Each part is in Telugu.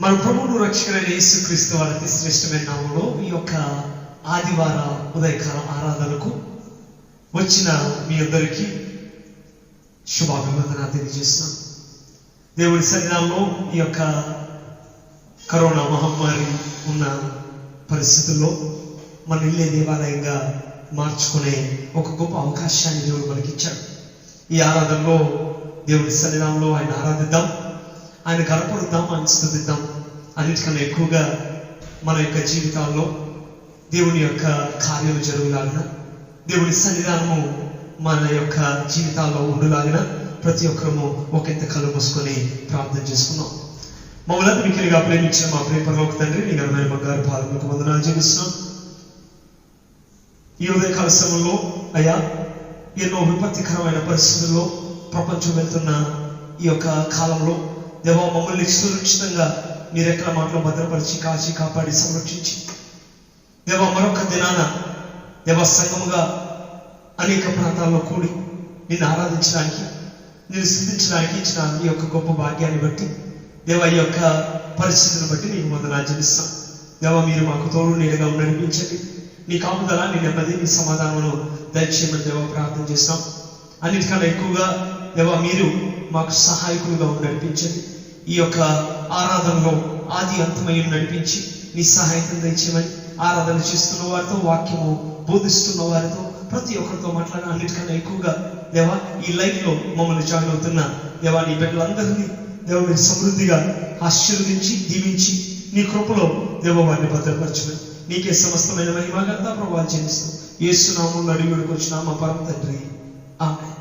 మన ప్రభువు రక్షకుడైన యేసుక్రీస్తు వారి అతి శ్రేష్టమైన నామములో ఈ యొక్క ఆదివార ఉదయకాల ఆరాధనకు వచ్చిన మీ అందరికీ శుభాభివందనాలు తెలియజేస్తున్నాం. దేవుని సన్నిధానంలో ఈ యొక్క కరోనా మహమ్మారి ఉన్న పరిస్థితుల్లో మన ఇల్లే దేవాలయంగా మార్చుకునే ఒక గొప్ప అవకాశాన్ని దేవుడు మనకిచ్చాడు. ఈ ఆరాధనలో దేవుని సన్నిధానంలో ఆయన ఆరాధిద్దాం, ఆయన కనపడుద్దాం, ఆయన స్తుతిద్దాం. అన్నిటికన్నా ఎక్కువగా మన యొక్క జీవితాల్లో దేవుని యొక్క కార్యాలు జరుగులాగిన, దేవుని సన్నిధానము మన యొక్క జీవితాల్లో ఉండులాగిన ప్రతి ఒక్కరము ఒకంత కళ్ళు మూసుకొని ప్రార్థన చేసుకున్నాం. మమ్మల్ని మిక్కిలిగా ప్రేమించిన మా ప్రియ పరలోక తండ్రి, నీ ఘనమైన బంగారు పాదములకు వందనాలు చెల్లిస్తున్నాం. ఈ ఉదయకాల సమయంలో అయ్యా ఎన్నో విపత్తికరమైన పరిస్థితుల్లో ప్రపంచం వెళ్తున్న ఈ యొక్క కాలంలో దేవా మమ్మల్ని సురక్షితంగా మీరెక్కడ మాటలో భద్రపరిచి కాచి కాపాడి సంరక్షించి దేవా మరొక దినాన దేవా సంఘముగా అనేక ప్రాంతాల్లో కూడి నిన్ను ఆరాధించడానికి, నిన్ను స్తుతించడానికి ఇచ్చిన ఈ యొక్క గొప్ప భాగ్యాన్ని బట్టి దేవా ఈ యొక్క పరిస్థితిని బట్టి నీకు వందనాలు చెల్లిస్తాం. దేవా మీరు మాకు తోడు నీడగా నడిపించండి. నీ కాపుదల, నీ నెమ్మది, నీ సమాధానమును దయచేయమని దేవా ప్రార్థన చేస్తాం. అన్నిటికన్నా ఎక్కువగా దేవా మీరు మాకు సహాయకులుగా నడిపించండి. ఈ యొక్క ఆరాధనలో ఆది అంతమై నడిపించి నీ సహాయం దయచేయమని, ఆరాధన చేస్తున్న వారితో, వాక్యము బోధిస్తున్న వారితో, ప్రతి ఒక్కరితో మాట్లాడిన అన్నిటికన్నా ఎక్కువగా దేవా ఈ లైఫ్లో మమ్మల్ని జాయిన్ అవుతున్న దేవా నీ బిడ్డలందరినీ దేవ మీరు సమృద్ధిగా ఆశీర్వదించి దీవించి నీ కృపలో దేవ వారిని భద్రపరచమని నీకే సమస్తమైన మహిమగంతా ప్రభావం చెల్లిస్తాం. యేసు నామములో అడిగి వేడుకొచ్చున్నాం మా పరమ తండ్రి, ఆమేన్.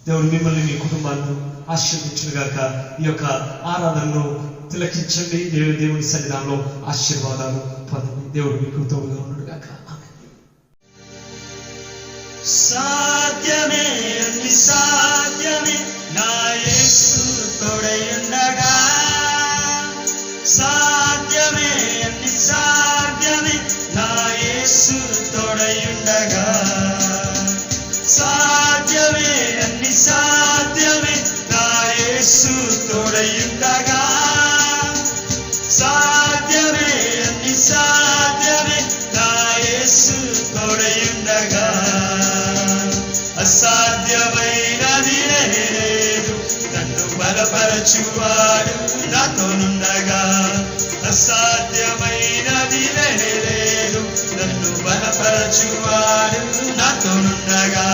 దేవుడు మిమ్మల్ని మీ కుటుంబాలను ఆశీర్వదించును గాక. ఈ యొక్క ఆరాధనను తిలకించండి. దేవుని సన్నిధానంలో ఆశీర్వాదాలు పొందండి. దేవుడు మీకు తోడుగా ఉన్నాడు గాక. సాధ్యమే అన్ని సాధ్యమే నా యేసు తోడయుండగా, సాధ్యమే అన్ని సాధ్యమే నా యేసు తోడయుండగా, సాధ్యమే అన్ని సాధ్యమే నా యేసు తోడయుండగా, సాధ్యమే అన్ని సాధ్యమే నా యేసు తోడయుండగా, అసాధ్యమైనది లేదు నన్ను బలపరచువాడు నాతోనుండగా, అసాధ్యమైనది లేదు నన్ను బలపరచువాడు నాతోనుండగా,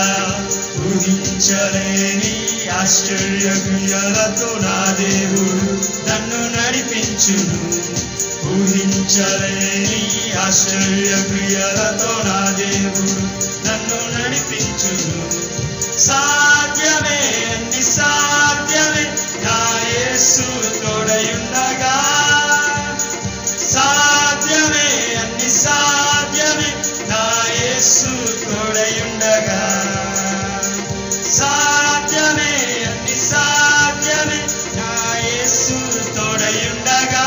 ఊహించలేని ఆశ్చర్య క్రియలతో నా దేవుడు నన్ను నడిపించును, ఊహించలేని ఆశ్చర్య క్రియలతో నా దేవుడు నన్ను నడిపించును, సాధ్యమే అన్ని సాధ్యమే నా యేసు తోడయుండగా, సాధ్యమే అన్ని సాధ్యమే నా యేసు తోడయుండగా, సాధ్యమే అన్ని సాధ్యమే నా యేసు తోడయుండగా,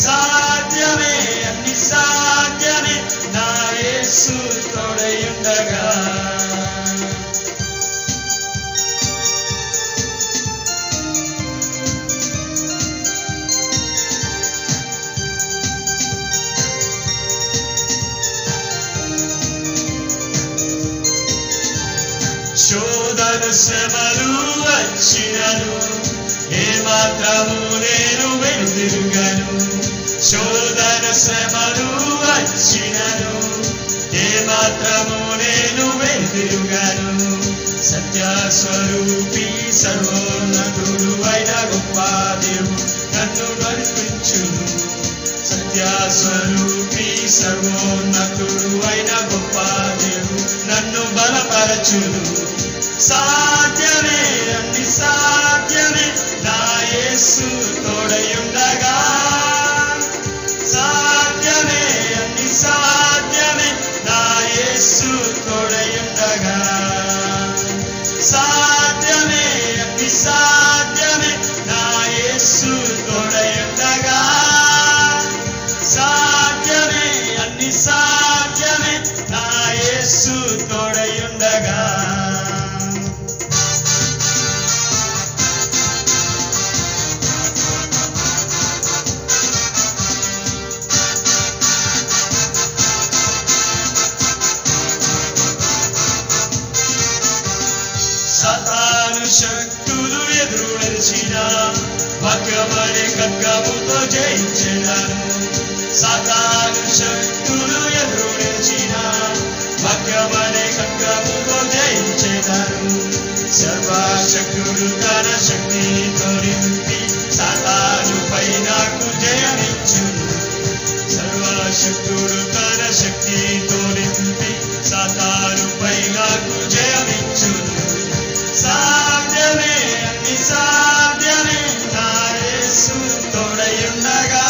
సాధ్యమే అన్ని సాధ్యమే నా యేసు తోడయుండగా. శోధన శ్రమలు వచ్చినను ఏమాత్రము నేను వెనుదిరుగను, శోధన శ్రమలు వచ్చినను ఏమాత్రము నేను వెనుదిరుగను, సత్యస్వరూపి సర్వోన్నతుడు అయిన గొప్ప దేవుడు నన్ను నడిపించును, సత్యస్వరూపి సర్వోన్నతుడు అయిన గొప్ప దేవుడు నన్ను బలపరచును, సాధ్యమే అన్ని సాధ్యమే నా యేసు తోడయుండగా, సాధ్యమే అన్ని సాధ్యమే నా యేసు తోడయుండగా, సాధ్యమే అన్ని సాధ్యమే నా యేసు తోడయుండగా, సాధ్యమే అన్ని సాధ్యమే నా యేసు తోడయుండగా. వాక్యమనే ఖడ్గముతో జయించెదను. సాతాను శక్తులు ఎదురు నిలిచిన వాక్యమనే ఖడ్గముతో జయించెదను. సర్వశక్తులు తన శక్తితో నింపి సాతానుపై నాకు జయమిచ్చును. సర్వశక్తులు తన శక్తితో నింపి సాతానుపై నాకు జయమిచ్చును. సాధ్యమే అన్ని సాధ్యమే నా యేసు తోడయుండగా.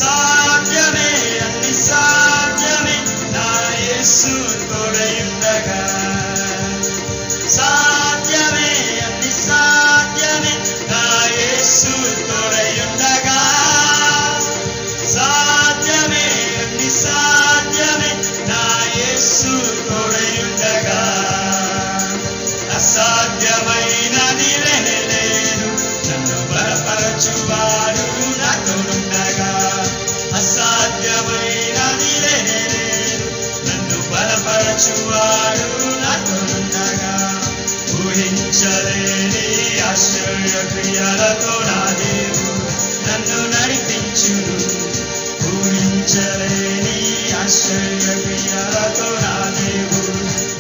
సాధ్యమే అన్ని సాధ్యమే నా యేసు తోడయుండగా. సాధ్యమే అన్ని సాధ్యమే నా యేసు తోడయుండగా. సాధ్యమే అన్ని సాధ్యమే నా యేసు తోడయుండగా. అసాధ్యమైనది లేదు నన్ను బలపరచువాడు నాతోనుండగా. అసాధ్యమైనది లేదు నన్ను బలపరచువాడు నాతోనుండగా. ఊహించలేని ఆశ్చర్య క్రియలతో నా దేవుడు నన్ను నడిపించును. ఊహించలేని ఆశ్చర్య క్రియలతో నా దేవుడు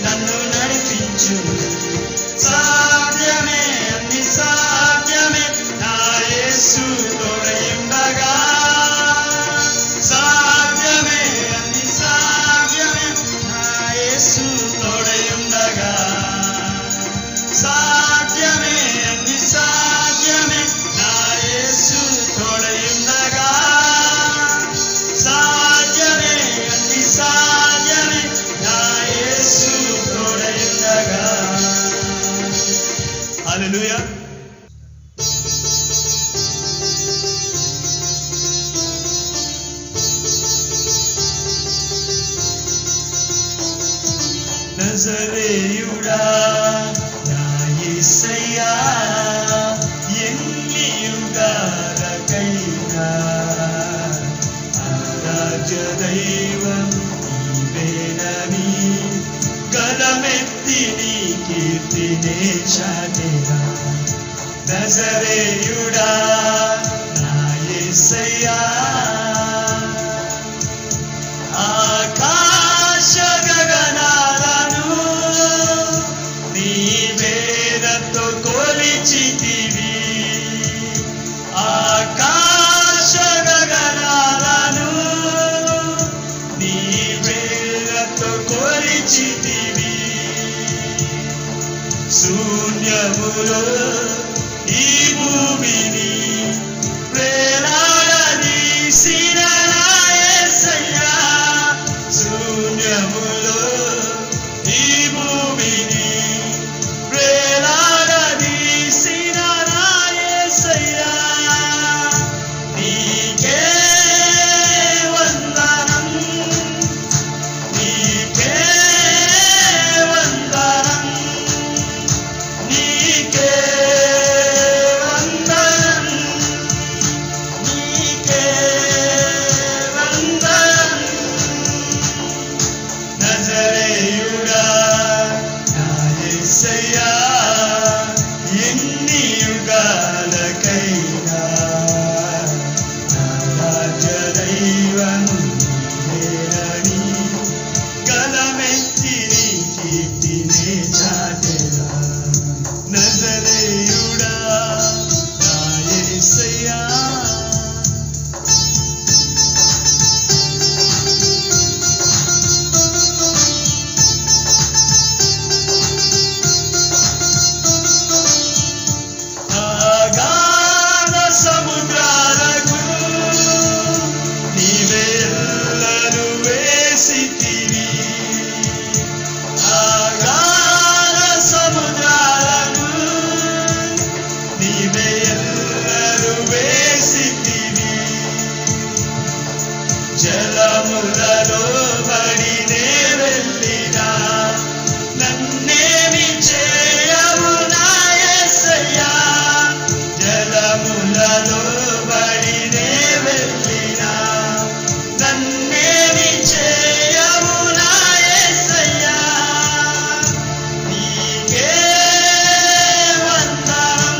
నన్ను నడిపించును. సాధ్యమే అన్ని సాధ్యమే నా యేసు తోడయుండగా. సాధ్యమే అన్ని సాధ్యమే నా యేసు తోడయుండగా. సాధ్యమే అన్ని సాధ్యమే నా యేసు తోడయుండగా. సాధ్యమే అన్ని సాధ్యమే నా యేసు తోడయుండగా. హల్లెలూయా. నజరేయుడా నా యేసయ్యా ఎన్ని యుగాలకైనా ఆరాధ్య దైవం నీవేనని గలమెత్తి నీ కీర్తినే చాటెదా. నజరేయుడా నా యేసయ్యా ఆకాశ గగనాలను నీ వేదతో కొలిచితివి. ఆకాశ గగనాలను నీ వేదతో కొలిచితివి. శూన్యములో ఈ భూమిని ప్రేలాడదీసిన నా యేసయ్యా. శూన్యములో ఈ భూమిని ప్రేలాడదీసిన నా యేసయ్యా. నీకే వందనం, నీకే వందనం, నీకే వందనం, నీకే వందనం. నజరేయుడా నా యేసయ్యా ఎన్ని యుగాలకైనా ఆరాధ్య దైవము నీవేనని గలమెత్తి నీ కీర్తినే చాటెదా. నజరేయుడా నా యేసయ్యా. అగాధ సముద్రాలకు నీవే ఎల్లలు వేసితివి. అగాధ సముద్రాలకు నీవే ఎల్లలు వేసితివి. జలములలో బడినే వెళ్ళినా నన్నేమి చేయవు నా యేసయ్యా. జలములలో బడినే వెళ్ళినా నన్నేమి చేయవు నా యేసయ్యా. నీకే వందనం,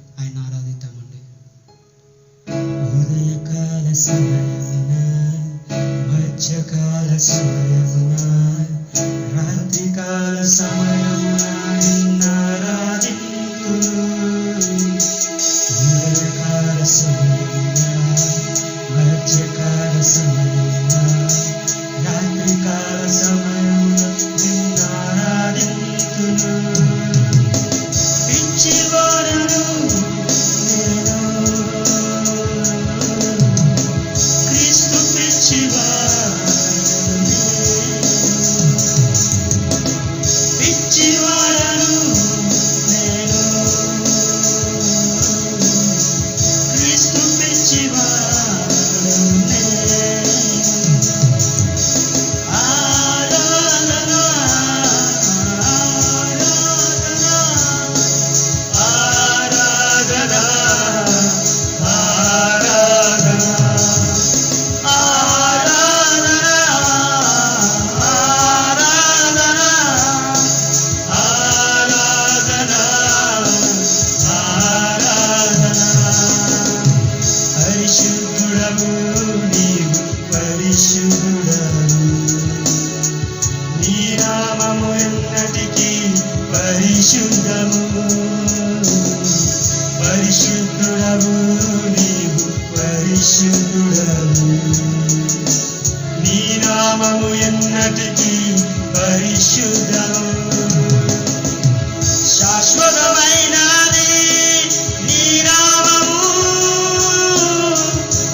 సమయమున మధ్యకాల సమయమున రాత్రికాల సమయమున నిన్నారాధింతును ఉదయకాల సమయమున మధ్యకాల సమయమున రాత్రికాల సమయమున నిన్నారాధింతును పిచ్చివాడను నేను క్రీస్తు పిచ్చివాడను నేను క్రీస్తు పిచ్చివాడను ఆరాధన ఆరాధన ఆరాధన పరిశుద్ధుడవు నీవు పరిశుద్ధుడవు నీ నామము ఎన్నటికీ పరిశుద్ధము పరిశుద్ధుడవు నీవు పరిశుద్ధుడవు నీ నామము ఎన్నటికీ పరిశుద్ధము శాశ్వతమైనది నీ నామము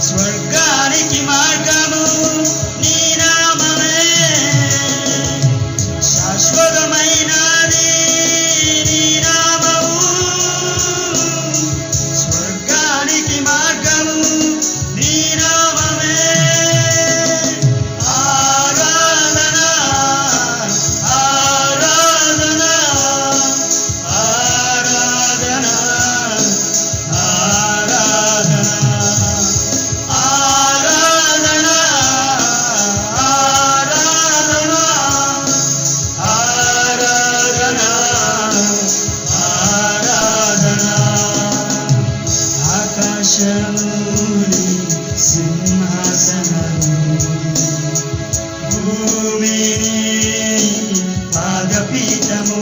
స్వర్గానికి మార్గము నీ నామమే శాశ్వతమైనది నీ నామము స్వర్గానికి మార్గము నీ నామమే ఆరాధన ఆరాధన ఆరాధన ఆరాధన ఆరాధన ఆరాధన ఆరాధన ఆరాధన ఆకాశముని సింహాసనము భూమిని పాదపీఠము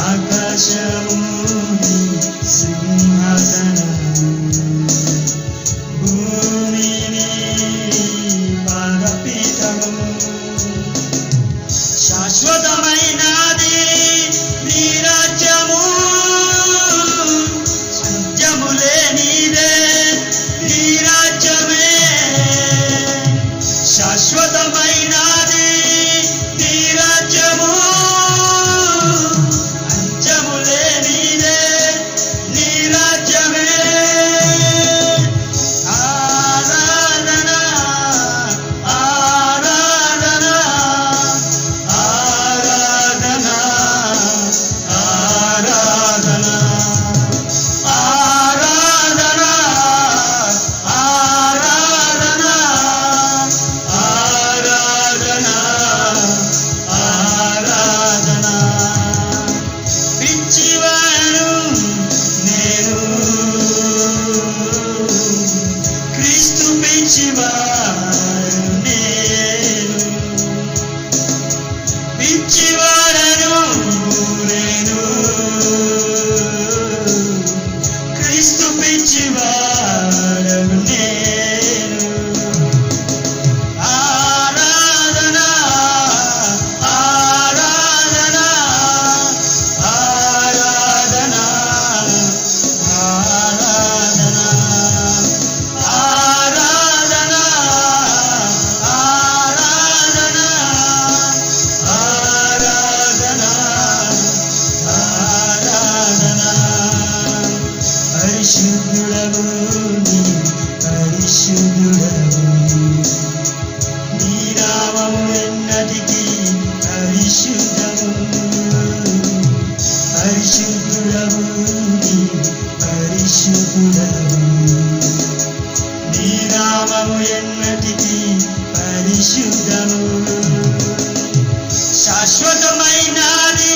ఆకాశముని సింహాసనము భూమిని పాదపీఠము శాశ్వతమైనది నీ రాజ్యము అంత్యము లేనిదే నీ రాజ్యమే శాశ్వతమైనది నీ రాజ్యము అంత్యము లేనిదే నీ రాజ్యమే ఆరాధన ఆరాధన ఆరాధన ఆరాధన ఆరాధన ఆరాధన ఆరాధన ఆరాధన పిచ్చివాడను నేను క్రీస్తు పిచ్చివాడను నేను పిచ్చివాడను నేను క్రీస్తు పిచ్చివాడను నేను ఆరాధన ఆరాధన ఆరాధన ఆరాధన ఆరాధన ఆరాధన ఆరాధన ఆరాధన పరిశుద్ధుడవు నీవు పరిశుద్ధుడవు నీ నామము ఎన్నటికీ పరిశుద్ధము పరిశుద్ధుడవు నీవు పరిశుద్ధుడవు నీ నామము ఎన్నటికీ పరిశుద్ధము శాశ్వతమైనది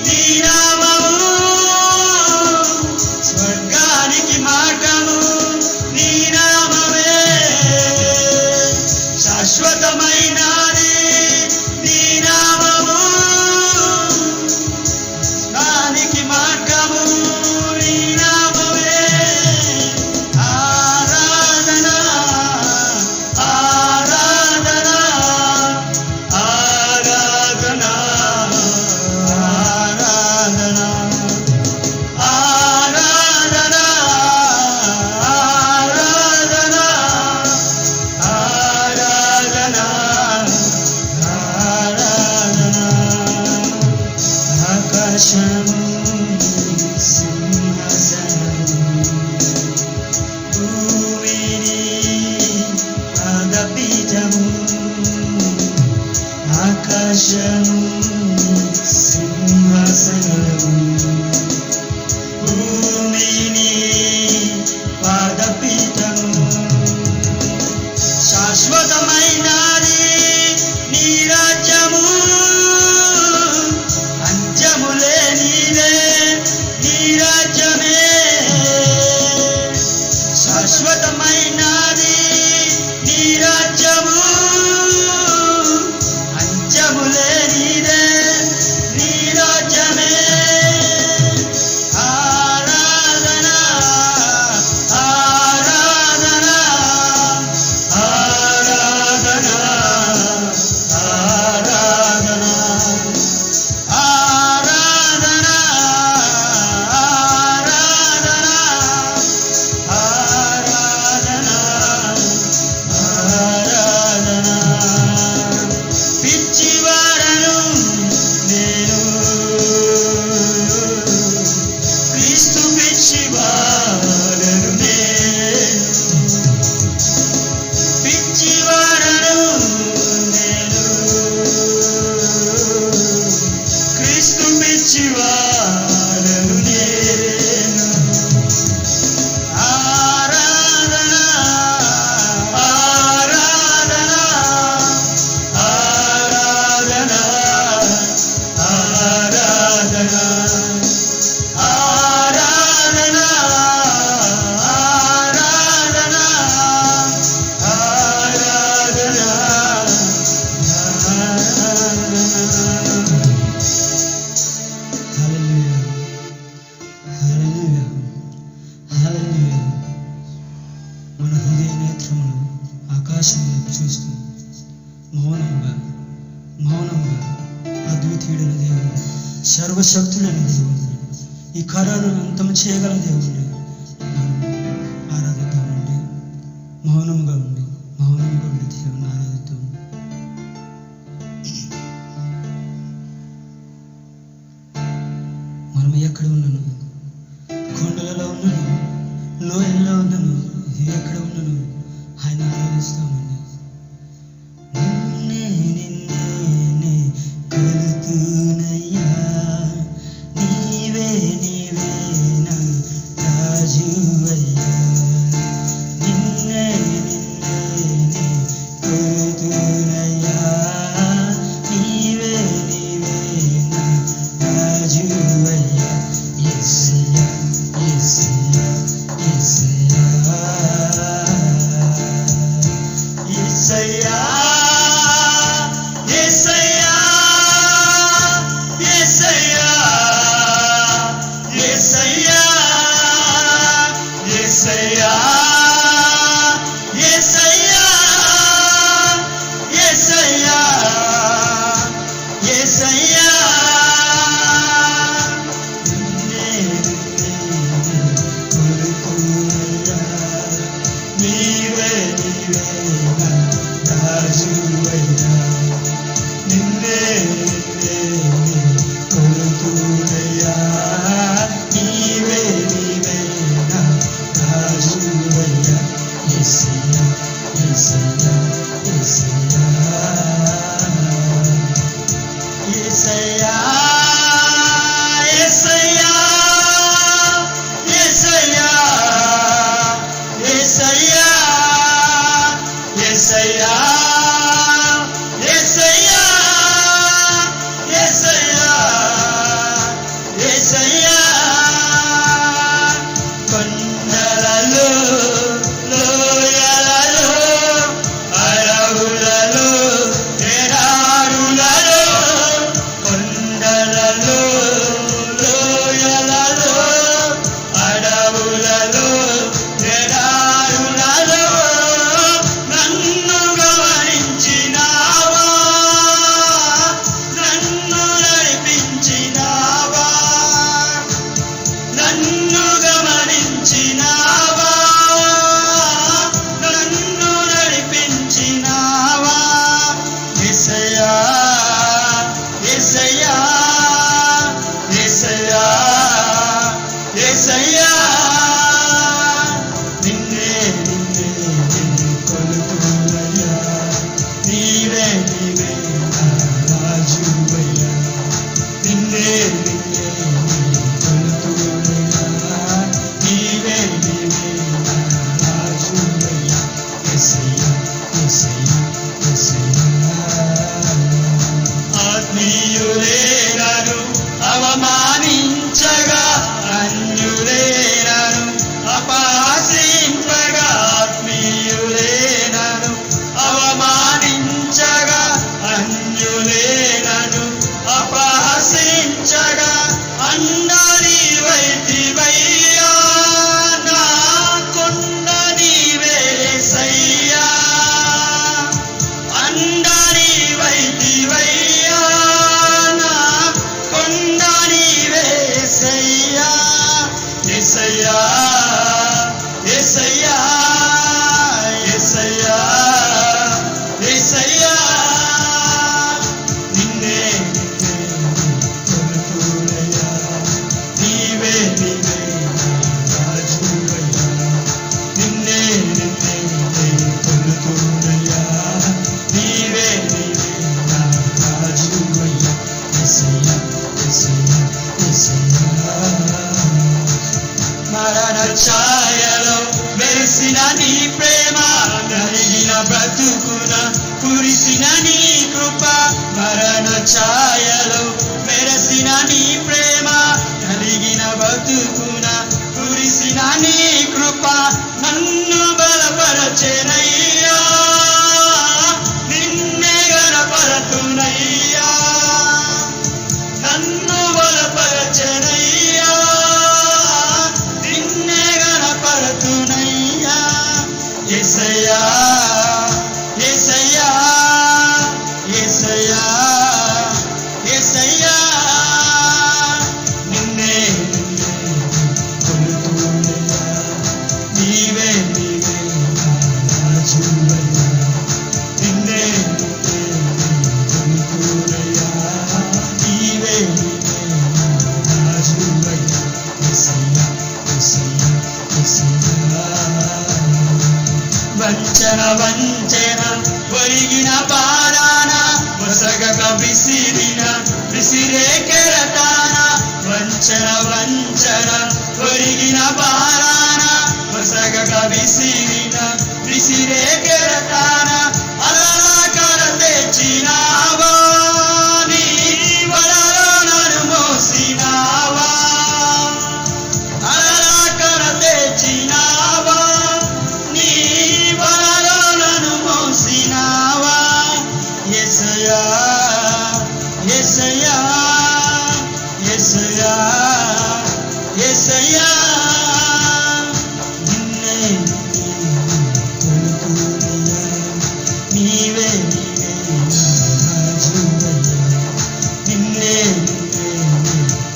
నీ నామము స్వర్గానికి మార్గము నీ రాజ్యమే శాశ్వతమైనది, నీ రాజ్యము అంత్యము లేనిదే, నీ రాజ్యమే ఆరాధన ఆరాధన ఆరాధన ఆరాధన ఆరాధన ఆరాధన ఆరాధన పిచ్చివాడను నేను, క్రీస్తు పిచ్చివాడను నేను, పిచ్చివాడను నేను, క్రీస్తు పిచ్చివాడను నేను. ఆరాధన ఆరాధన ఆరాధన ఆరాధన ఆరాధన ఆరాధన ఆరాధన హల్లెలూయా హల్లెలూయా. మన హృదయ నేత్రములు ఆకాశం చూస్తూ మౌనంగా అద్వితీయుడైన దేవుడు, సర్వశక్తుడైన దేవుడు, ఈ కార్యాలను అంతం చేయగల దేవుడిని మనం ఆరాధిద్దామండి. మౌనంగా ఉండి దేవుని ఆరాధిద్దాం. మనం ఎక్కడ ఉన్నాను, కొండలలో ఉన్నాను, లోయల్లో ఉన్నాను, ఎక్కడ ఉన్నాను, ఆయన ఆరాధిస్తామండి. నిన్నే కొలుతునయ్యా, నీవే నా రాజువయ్యా. నిన్నే కొలుతునయ్యా, నీవే నా రాజువయ్యా. యేసయ్యా యేసయ్యా యేసయ్యా యేసయ్యా యేసయ్యా యేసయ్యా యేసయ్యా యేసయ్యా యేసయ్యా యేసయ్యా యేసయ్యా నీవే నా రాజువయ్యా. నిన్నే కొలుతునయ్యా, నీవే నా రాజువయ్యా. యేసయ్యా యేసయ్యా యేసయ్యా యేసయ్యా యేసయ్యా యేసయ్యా యేసయ్యా యేసయ్యా యేసయ్యా యేసయ్యా యేసయ్యా. కొండలలో లోయలలో అడవులలో ఎడారులలో, కొండలలో లోయలలో అడవులలో ఎడారులలో నన్ను గమనించినావా, నన్ను నడిపించినావా, నన్ను గమనించినావా, నన్ను నడిపించినావా. యేసయ్యా యేసయ్యా యేసయ్యా యేసయ్యా. నిన్నే కొలుతునయ్యా, నీవే నా రాజువయ్యా. నిన్నే కొలుతునయ్యా, నీవే నా రాజువయ్యా. యేసయ్యా యేసయ్యా యేసయ్యా. ఆత్మీయులే నన్ను అవమానించగా, అన్యుల ఛాయలో మెరిసిన నీ ప్రేమ, నలిగిన బ్రతుకున కురిసిన నీ కృప. మరణ ఛాయలో మెరిసిన నీ ప్రేమ, నలిగిన బ్రతుకున కురిసిన నీ కృప. నన్ను బలపరచెనయ్యా, నిన్నే గణపరతునయ్యా. నన్ను బలపరచెనయ్యా, నిన్నే గణపరతునయ్యా. యేసయ్యా యేసయ్యా యేసయ్యా యేసయ్యా, నిన్నే కొలుతునయ్యా. నీవే నీవే రాజువయ్యా, నిన్నే కొలుతునయ్యా. నీవే నీవే రాజువయ్యా. యేసయ్యా యేసయ్యా యేసయ్యా. వంచన వంచన ఒరిగిన పారాన, మొసగక విసిరే కెరటాన. వంచన వంచన ఒరిగిన పారాన, మొసగక విసిరే కెరటాన. అలలా కర తెచ్చినావా, నీ వలలో నన్ను మోసినావా. అలలా కర తెచ్చినావా, నీ వలలో నన్ను మోసినావా. యేసయ్యా యేసయ్యా యేసయ్యా యేసయ్యా, నిన్నే కొలుతునయ్యా. నీవే నీవే రాజువయ్యా, నిన్నే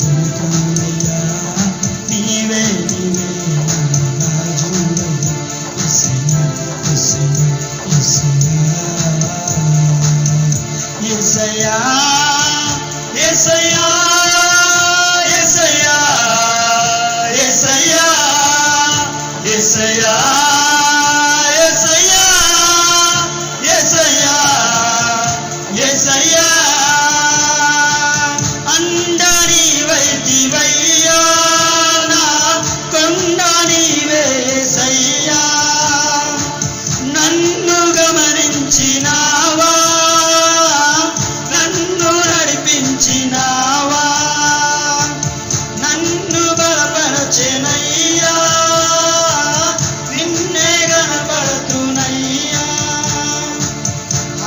కొలుతునయ్యా. నీవే నీవే రాజువయ్యా. యేసయ్యా యేసయ్యా యేసయ్యా యేసయ్యా యేసయ్యా యేసయ్యా యేసయ్యా యేసయ్యా యేసయ్యా యేసయ్యా. అండని వైదివయ్యా, నా కొండ నీవే యేసయ్యా. నన్ను గమనించినావా, నన్ను నడిపించినావా. నన్ను బలపరచెనయ్యా, నిన్నే గణపరతునయ్యా.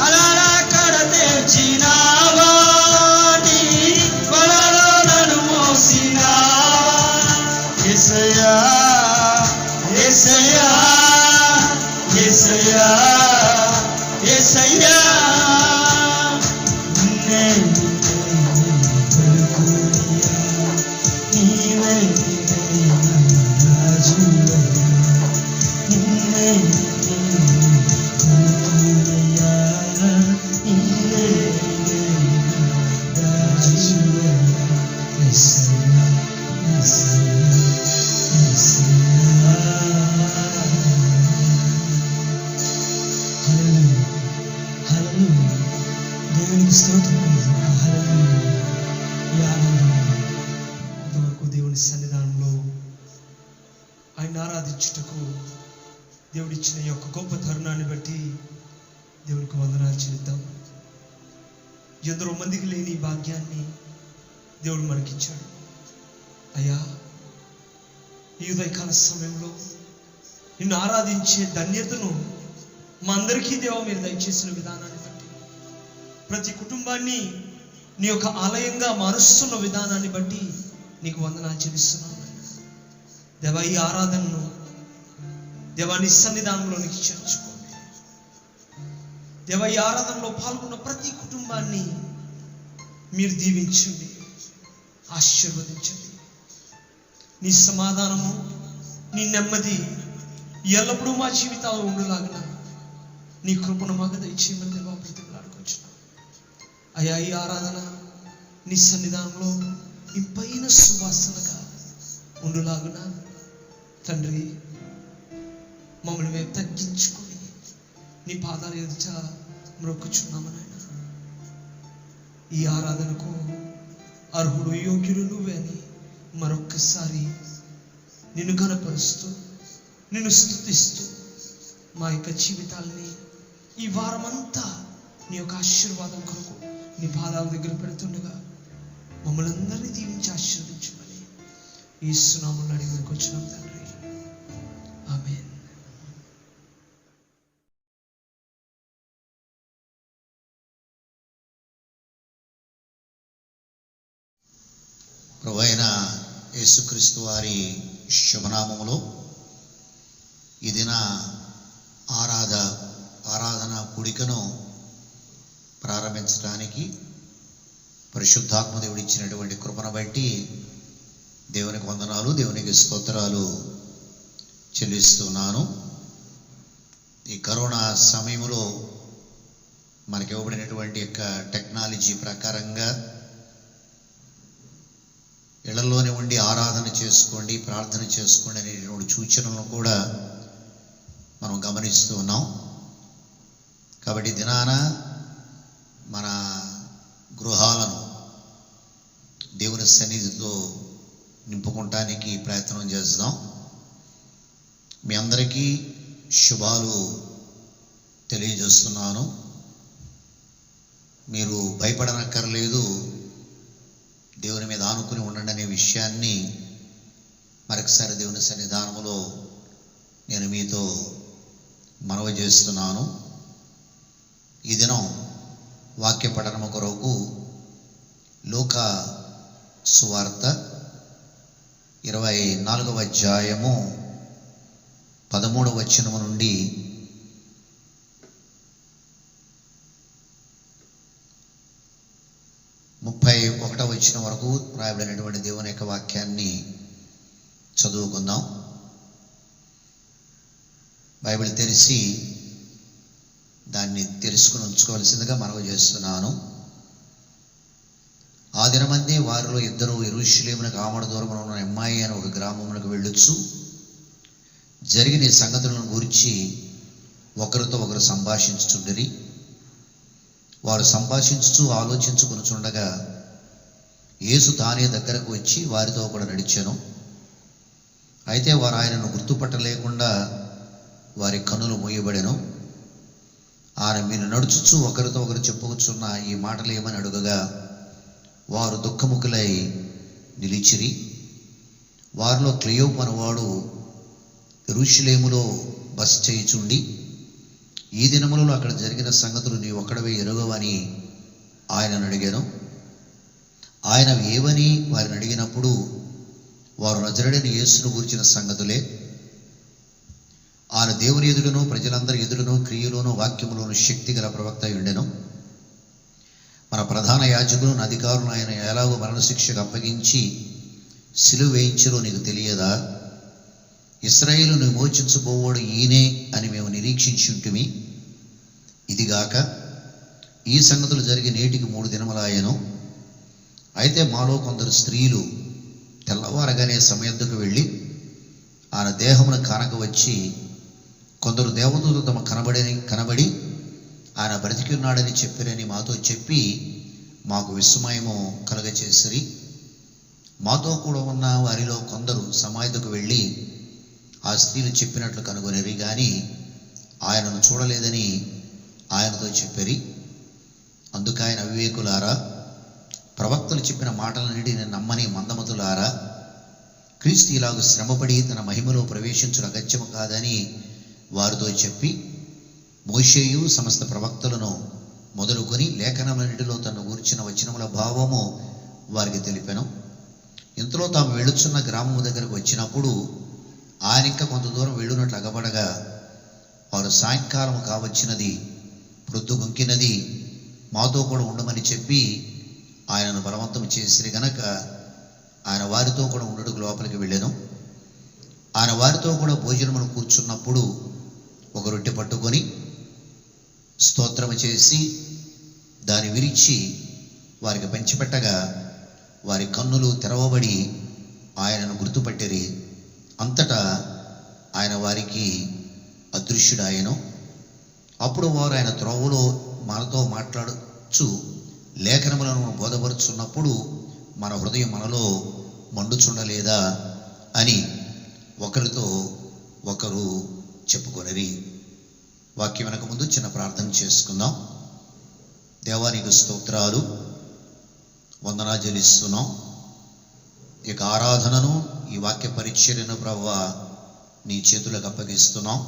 అలలా కడ తెచ్చినావా, నీ వలలో నన్ను మోసినావా. యేసయ్యా యేసయ్యా యేసయ్యా యేసయ్యా, నిన్నే కొలుతునయ్యా. నీవే నీవే రాజువయ్యా, నిన్నే కొలుతునయ్యా. నీవే నీవే రాజువయ్యా. యేసయ్యా యేసయ్యా యేసయ్యా. హల్లెలూయా హల్లెలూయా. దేవునికి స్తోత్రం. హల్లెలూయా. ఈ ఆనందం ఇంతవరకు దేవుని సన్నిధానంలో ఆయన ఆరాధించుటకు దేవుడిచ్చిన ఈ యొక్క గొప్ప తరుణాన్ని బట్టి దేవునికి వందనాలు చెల్లిద్దాం. ఎందరో మందికి లేని ఈ భాగ్యాన్ని దేవుడు మనకిచ్చాడు. అయ్యా, ఈ ఉదయకాల సమయంలో నిన్ను ఆరాధించే ధన్యతను మా అందరికీ దేవా మీరు దయచేసిన విధానాన్ని బట్టి, ప్రతి కుటుంబాన్ని నీ యొక్క ఆలయంగా మారుస్తున్న విధానాన్ని బట్టి నీకు వందనాలు చెల్లిస్తున్నాను. దేవా, ఈ ఆరాధనను దేవా నీ సన్నిధానంలోనికి చేర్చుకోండి. దేవా, ఈ ఆరాధనలో పాల్గొన్న ప్రతి కుటుంబాన్ని మీరు దీవించండి, ఆశీర్వదించండి. నీ సమాధానము, నీ నెమ్మది ఎల్లప్పుడూ మా జీవితాల్లో ఉండులాగిన నీ కృపను మాకు దయచేయమని దేవా బ్రతిమలాడుకొచ్చున్నాం. అయ్యా, ఈ ఆరాధన నీ సన్నిధానంలో ఇంపైన సువాసనగా ఉండులాగున తండ్రి మమ్మల్ని మేము తగ్గించుకొని నీ పాదాలు ఎదుట మ్రొక్కుచున్నాము నాయన. ఈ ఆరాధనకు అర్హుడు యోగ్యుడు నువ్వే అని మరొక్కసారి నిన్ను ఘనపరుస్తూ, నిన్ను స్తుతిస్తూ మా యొక్క జీవితాలని ఈ వారమంతా నీ యొక్క ఆశీర్వాదం కొరకు నీ పాదాల దగ్గర పెడుతుండగా మమ్మల్ని అందరినీ దీవించి ఆశీర్వదించమని యేసు నామములో అడిగి వేడుకొచ్చున్నాం తండ్రి. ఆమేన్. ప్రభువైన యేసుక్రీస్తు వారి శుభనామములో ఈ దిన ఆరాధన కూడికను ప్రారంభించడానికి పరిశుద్ధాత్మ దేవుడు ఇచ్చినటువంటి కృపను బట్టి దేవునికి వందనాలు, దేవునికి స్తోత్రాలు చెల్లిస్తున్నాను. ఈ కరోనా సమయంలో మనకి ఇవ్వబడినటువంటి యొక్క టెక్నాలజీ ప్రకారంగా ఇళ్లలోనే ఉండి ఆరాధన చేసుకోండి, ప్రార్థన చేసుకోండి అనేటువంటి సూచనలను కూడా మనం గమనిస్తూ ఉన్నాం. కాబట్టి దినాన మన గృహాలను దేవుని సన్నిధితో నింపుకోవటానికి ప్రయత్నం చేద్దాం. మీ అందరికీ శుభాలు తెలియజేస్తున్నాను. మీరు భయపడనక్కర్లేదు, దేవుని మీద ఆనుకుని ఉండండి అనే విషయాన్ని మరొకసారి దేవుని సన్నిధానంలో నేను మీతో మనవి చేస్తున్నాను. ఈ దినం వాక్య పఠనము కొరకు లూకా సువార్త 24వ అధ్యాయము 13వ వచనము నుండి 31వ వచనం వరకు రాయబడినటువంటి దేవుని యొక్క వాక్యాన్ని చదువుకుందాం. బైబిల్ తెరిచి దాన్ని తెలుసుకుని ఉంచుకోవాల్సిందిగా మనవి చేస్తున్నాను. ఆ దినమందే వారిలో ఇద్దరు యెరూషలేమునకు ఆమడ దూరమున ఉన్న ఎమ్మాయి అని ఒక గ్రామమునకు వెళ్ళొచ్చు జరిగిన ఈ సంగతులను గురించి ఒకరితో ఒకరు సంభాషించుచుండిరి. వారు సంభాషించుచు ఆలోచించుకొనుచుండగా యేసు తానే దగ్గరకు వచ్చి వారితో కూడా నడిచెను. అయితే వారు ఆయనను గుర్తుపట్టలేకుండా వారి కన్నులు మూయబడెను. ఆయన మీరు నడుచుచు ఒకరితో ఒకరు చెప్పుకుచున్న ఈ మాటలు ఏమని అడుగగా వారు దుఃఖముఖులై నిలిచిరి. వారిలో క్లియోపు అనువాడు యెరూషలేములో బస చేయుచుండి ఈ దినములలో అక్కడ జరిగిన సంగతులు నీ ఒక్కడవే ఎరుగవని ఆయనను అడిగాను. ఆయన ఏవని వారిని అడిగినప్పుడు వారు నజరేయుడైన యేసును గురించిన సంగతులే. ఆయన దేవుని ఎదురును ప్రజలందరి ఎదురును క్రియలోను వాక్యములోను శక్తి గల ప్రవక్త ఉండెను. మన ప్రధాన యాజకులను అధికారులను ఆయన ఎలాగో మరణశిక్షకు అప్పగించి సిలువ వేయించరో నీకు తెలియదా? ఇశ్రాయేలును విమోచించబోవాడు ఈయనే అని మేము నిరీక్షించి ఉంటిమి. ఇదిగాక ఈ సంగతులు జరిగి నేటికి 3 దినములాయెను. అయితే మాలో కొందరు స్త్రీలు తెల్లవారగానే సమయద్దుకు వెళ్ళి ఆయన దేహమును కానక వచ్చి కొందరు దేవదూతలు తమ కనబడి ఆయన బ్రతికి ఉన్నాడని చెప్పిరని మాతో చెప్పి మాకు విస్మయము కలుగచేసిరి. మాతో కూడా ఉన్న వారిలో కొందరు సమాధికి వెళ్ళి ఆ స్త్రీలు చెప్పినట్లు కనుగొనిరి, కానీ ఆయనను చూడలేదని ఆయనతో చెప్పిరి. అందుకైన అవివేకులారా, ప్రవక్తలు చెప్పిన మాటలన్నిటిని నమ్మని మందమతులారా, క్రీస్తు ఇలాగ శ్రమపడి తన మహిమలో ప్రవేశించుట అగత్యము కాదని వారితో చెప్పి మోషేయు సమస్త ప్రవక్తలను మొదలుకొని లేఖనములన్నిటిలో తను గూర్చిన వచనముల భావము వారికి తెలిపెను. ఇంతలో తాము వెళుచున్న గ్రామము దగ్గరకు వచ్చినప్పుడు ఆయన ఇంకా కొంత దూరం వెళ్ళునట్లు అగబడగా వారు సాయంకాలము కావచ్చినది, ప్రొద్దు గుంకినది, మాతో కూడా ఉండమని చెప్పి ఆయనను బలవంతం చేసిరి గనక ఆయన వారితో కూడా ఉండడానికి లోపలికి వెళ్ళాను. ఆయన వారితో కూడా భోజనమును కూర్చున్నప్పుడు ఒక రొట్టె పట్టుకొని స్తోత్రము చేసి దాన్ని విరిచి వారికి పంచిపెట్టగా వారి కన్నులు తెరవబడి ఆయనను గుర్తుపట్టిరి. అంతటా ఆయన వారికి అదృశ్యుడాయెను. అప్పుడు వారు ఆయన త్రోవలో మనతో మాట్లాడుచు లేఖనములను బోధపరుచున్నప్పుడు మన హృదయం మనలో మండుచుండలేదా అని ఒకరితో ఒకరు చెప్పుకొనిరి. వాక్యం వెనక ముందు చిన్న ప్రార్థన చేసుకుందాం. దేవానికి స్తోత్రాలు, వందనాలు చెల్లిస్తున్నాం. ఇక ఆరాధనను, ఈ వాక్య పరిచర్యను ప్రభువా నీ చేతులకు అప్పగిస్తున్నాం.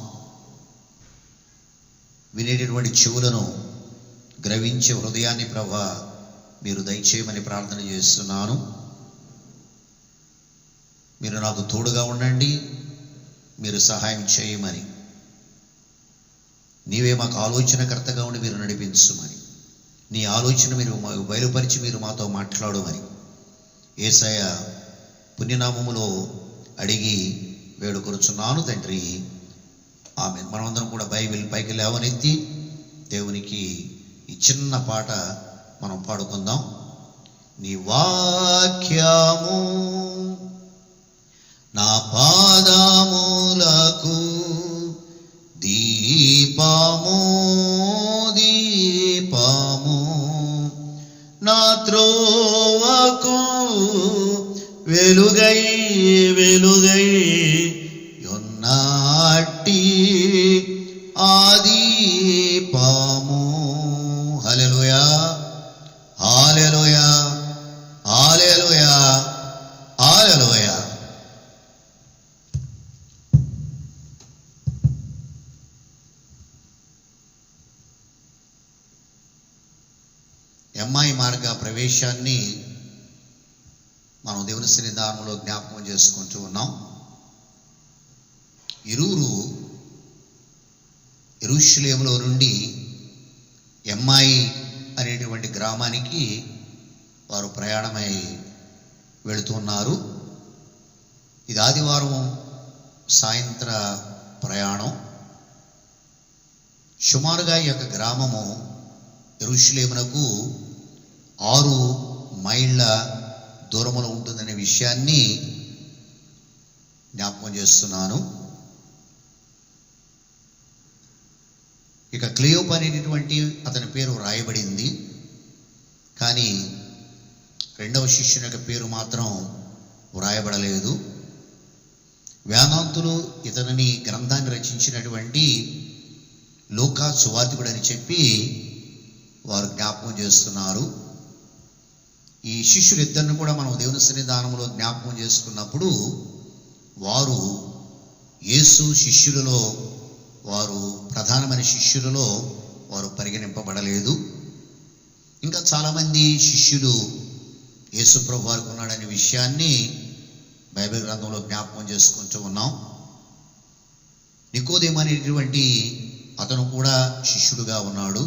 వినేటటువంటి చెవులను, గ్రహించే హృదయాన్ని ప్రభువా మీరు దయచేయమని ప్రార్థన చేస్తున్నాను. మీరు నాకు తోడుగా ఉండండి, మీరు సహాయం చేయమని, నీవే మాకు ఆలోచనకర్తగా ఉండి మీరు నడిపించుమని, నీ ఆలోచన మీరు బయలుపరిచి మీరు మాతో మాట్లాడమని యేసయ్య పుణ్యనామములో అడిగి వేడుకొనుచున్నాను తండ్రి, ఆమేన్. మనమందరం కూడా బైబిల్ పైకి లేవనెత్తి దేవునికి ఈ చిన్న పాట మనం పాడుకుందాం. నీ వాక్యము నా పాదములకు దీపము, దీపము నా త్రోవకు వెలుగై, వెలుగై యొన్నాటి ఆ దీపము. హల్లెలూయా, హల్లెలూయా, హల్లెలూయా, హల్లెలూయా. ఎమ్మాయి మార్గ ప్రవేశాన్ని మనం దేవుని సన్నిధానంలో జ్ఞాపకం చేసుకుంటూ ఉన్నాం. ఇరువురు యెరూషలేములో నుండి ఎమ్మాయి అనేటువంటి గ్రామానికి వారు ప్రయాణమై వెళుతున్నారు. ఇది ఆదివారం సాయంత్ర ప్రయాణం. సుమారుగా ఈ యొక్క గ్రామము యెరూషలేమునకు 6 మైళ్ళ దూరంలో ఉంటుందనే విషయాన్ని జ్ఞాపకం చేస్తున్నాను. ఇక క్లియోప అనేటటువంటి అతని పేరు రాయబడింది, కానీ రెండవ శిష్యుని యొక్క పేరు మాత్రం వ్రాయబడలేదు. వేదాంతులు ఇతనిని గ్రంథాన్ని రచించినటువంటి లూకా సువార్తికుడు అని చెప్పి వారు జ్ఞాపకం చేస్తున్నారు. ఈ శిష్యులు ఇద్దరిని కూడా మనం దేవుని సన్నిధానంలో జ్ఞాపకం చేసుకున్నప్పుడు వారు యేసు శిష్యులలో, వారు ప్రధానమైన శిష్యులలో వారు పరిగణింపబడలేదు. ఇంకా చాలామంది శిష్యులు యేసు ప్రభు వారికి ఉన్నాడనే విషయాన్ని బైబిల్ గ్రంథంలో జ్ఞాపకం చేసుకుంటూ ఉన్నాం. నికోదేము అనేటువంటి అతను కూడా శిష్యుడుగా ఉన్నాడు.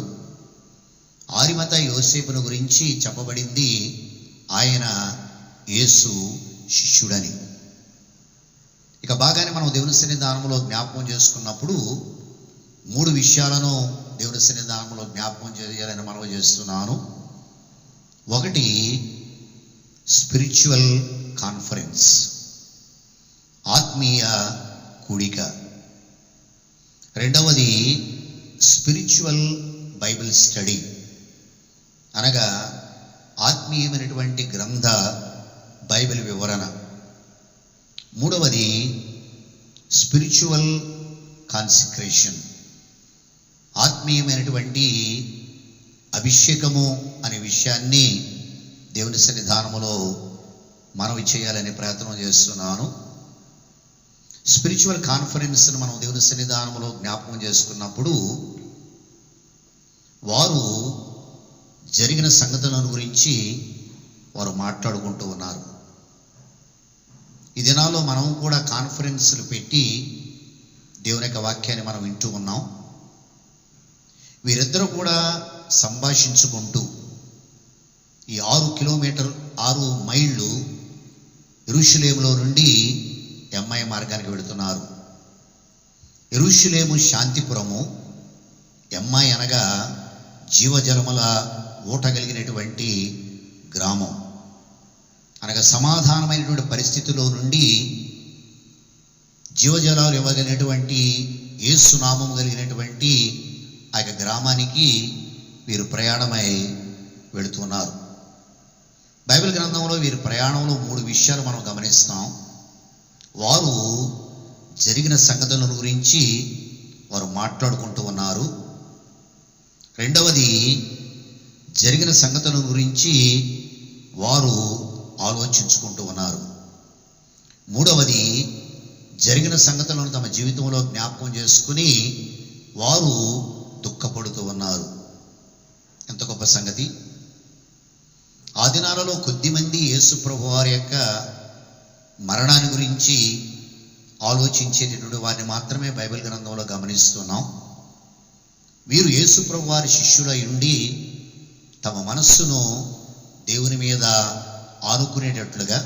ఆరిమత యోసేపును గురించి చెప్పబడింది, ఆయన యేసు శిష్యుడని. ఇక బాగానే మనం దేవుని సన్నిధానంలో జ్ఞాపకం చేసుకున్నప్పుడు 3 విషయాలను దేవుని సన్నిధానంలో జ్ఞాపకం చేయాలని మనవి చేస్తున్నాను. ఒకటి స్పిరిచువల్ కాన్ఫరెన్స్, ఆత్మీయ కూడిక. రెండవది స్పిరిచువల్ బైబిల్ స్టడీ, అనగా ఆత్మీయమైనటువంటి గ్రంథ బైబిల్ వివరణ. మూడవది స్పిరిచువల్ కాన్సిక్రేషన్, ఆత్మీయమైనటువంటి అభిషేకము అనే విషయాన్ని దేవుని సన్నిధానములో మనవి చేయాలని ప్రయత్నం చేస్తున్నాను. స్పిరిచువల్ కాన్ఫరెన్స్ను మనం దేవుని సన్నిధానంలో జ్ఞాపకం చేసుకున్నప్పుడు వారు జరిగిన సంగతులను గురించి వారు మాట్లాడుకుంటూ ఉన్నారు. ఈ దినాల్లో మనం కూడా కాన్ఫరెన్స్లు పెట్టి దేవుని యొక్క వాక్యాన్ని మనం వింటూ ఉన్నాం. వీరిద్దరూ కూడా సంభాషించుకుంటూ ఈ 6 మైళ్ళు యెరూషలేములో నుండి ఎమ్మాయి మార్గానికి వెళుతున్నారు. యెరూషలేము శాంతిపురము, ఎమ్మాయి అనగా జీవజలముల ఊట కలిగినటువంటి గ్రామం, అనగా సమాధానమైనటువంటి పరిస్థితిలో నుండి జీవజలాలు ఇవ్వగలిగినటువంటి యేసు నామము కలిగినటువంటి ఆ యొక్క గ్రామానికి వీరు ప్రయాణమై వెళుతున్నారు. బైబిల్ గ్రంథంలో వీరి ప్రయాణంలో 3 విషయాలు మనం గమనిస్తాం. వారు జరిగిన సంగతులను గురించి వారు మాట్లాడుకుంటూ ఉన్నారు. రెండవది, జరిగిన సంగతులను గురించి వారు ఆలోచించుకుంటూ ఉన్నారు. మూడవది, జరిగిన సంగతులను తమ జీవితంలో జ్ఞాపకం చేసుకుని వారు దుఃఖపడుతూ ఉన్నారు. ఎంత గొప్ప సంగతి! ఆ దినాలలో కొద్దిమంది యేసు ప్రభు వారి యొక్క మరణాన్ని గురించి ఆలోచించేటటువంటి వారిని మాత్రమే బైబిల్ గ్రంథంలో గమనిస్తున్నాం. వీరు యేసు ప్రభు వారి శిష్యులై ఉండి తమ మనస్సును దేవుని మీద ఆనుకునేటట్లుగా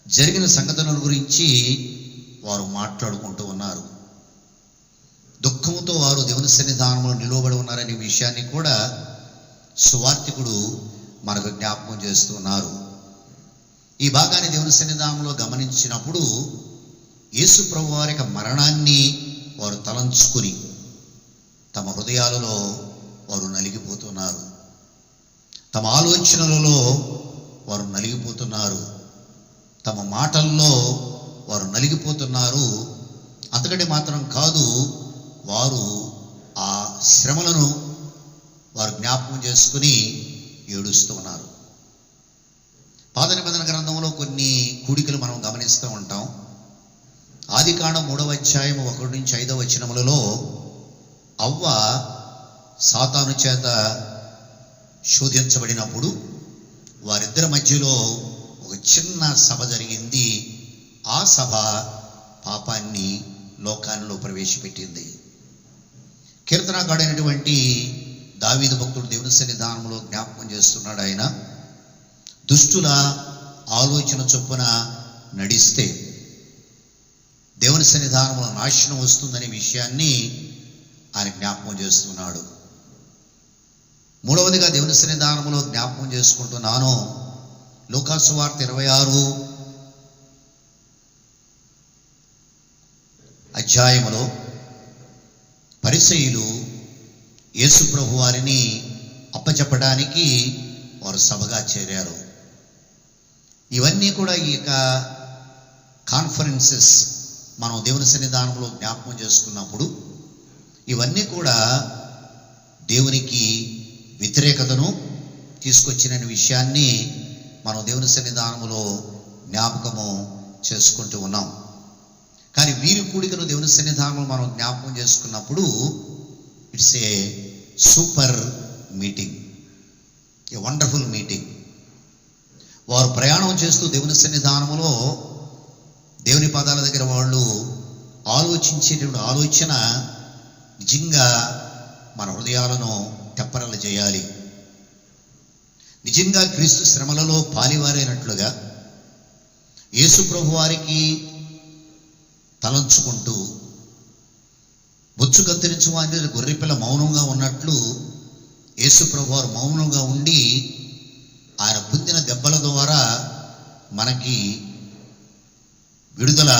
జరిగిన సంగతుల గురించి వారు మాట్లాడుకుంటూ ఉన్నారు. దుఃఖంతో వారు దేవుని సన్నిధానంలో నిలవబడి ఉన్నారనే విషయాన్ని కూడా సువార్తికుడు మనకు జ్ఞాపకం చేస్తున్నారు. ఈ భాగాన్ని దేవుని సన్నిధానంలో గమనించినప్పుడు యేసు ప్రభు వారి యొక్క మరణాన్ని వారు తలంచుకుని తమ హృదయాలలో వారు నలిగిపోతున్నారు. తమ ఆలోచనలలో వారు నలిగిపోతున్నారు. తమ మాటల్లో వారు నలిగిపోతున్నారు. అంతకంటే మాత్రం కాదు, వారు ఆ శ్రమలను వారు జ్ఞాపకం చేసుకుని ఏడుస్తూ ఉన్నారు. పాత నిబంధన గ్రంథంలో కొన్ని కూడికలు మనం గమనిస్తూ ఉంటాం. ఆదికాండం 3వ అధ్యాయం 1 నుంచి 5వ వచనములలో అవ్వ సాతాను చేత శోధించబడినప్పుడు వారిద్దరి మధ్యలో ఒక చిన్న సభ జరిగింది. ఆ సభ పాపాన్ని లోకాల్లో ప్రవేశపెట్టింది. కీర్తనకాడైనటువంటి దావీదు భక్తుడు దేవుని సన్నిధానంలో జ్ఞాపకం చేస్తున్నాడు. ఆయన దుష్టుల ఆలోచన చొప్పున నడిస్తే దేవుని సన్నిధానంలో నాశనం వస్తుందనే విషయాన్ని ఆయన జ్ఞాపకం చేస్తున్నాడు. మూడవదిగా దేవుని సన్నిధానంలో జ్ఞాపకం చేసుకుంటున్నాను. లూకా సువార్త 26 అధ్యాయములో పరిసయ్యులు యేసు ప్రభు వారిని అప్పచెప్పడానికి వారు సభగా చేరారు. ఇవన్నీ కూడా ఈ యొక్క కాన్ఫరెన్సెస్ మనం దేవుని సన్నిధానంలో జ్ఞాపకం చేసుకున్నప్పుడు ఇవన్నీ కూడా దేవునికి వ్యతిరేకతను తీసుకొచ్చిన విషయాన్ని మనం దేవుని సన్నిధానంలో జ్ఞాపకము చేసుకుంటూ ఉన్నాం. కానీ వీరి కూడికను దేవుని సన్నిధానంలో మనం జ్ఞాపకం చేసుకున్నప్పుడు it's a super meeting, a wonderful meeting. వారు ప్రయాణం చేస్తూ దేవుని సన్నిధానంలో దేవుని పాదాల దగ్గర వాళ్ళు ఆలోచించేటువంటి ఆలోచన నిజంగా మన హృదయాలను తెప్పరల చేయాలి. నిజంగా క్రీస్తు శ్రమలలో పాలివారైనట్లుగా యేసు ప్రభు వారికి తలంచుకుంటూ బొచ్చు కత్తిరించు వారి గొర్రెపిల్ల మౌనంగా ఉన్నట్లు యేసు ప్రభు వారు మౌనంగా ఉండి ఆయన పొందిన దెబ్బల ద్వారా మనకి విడుదల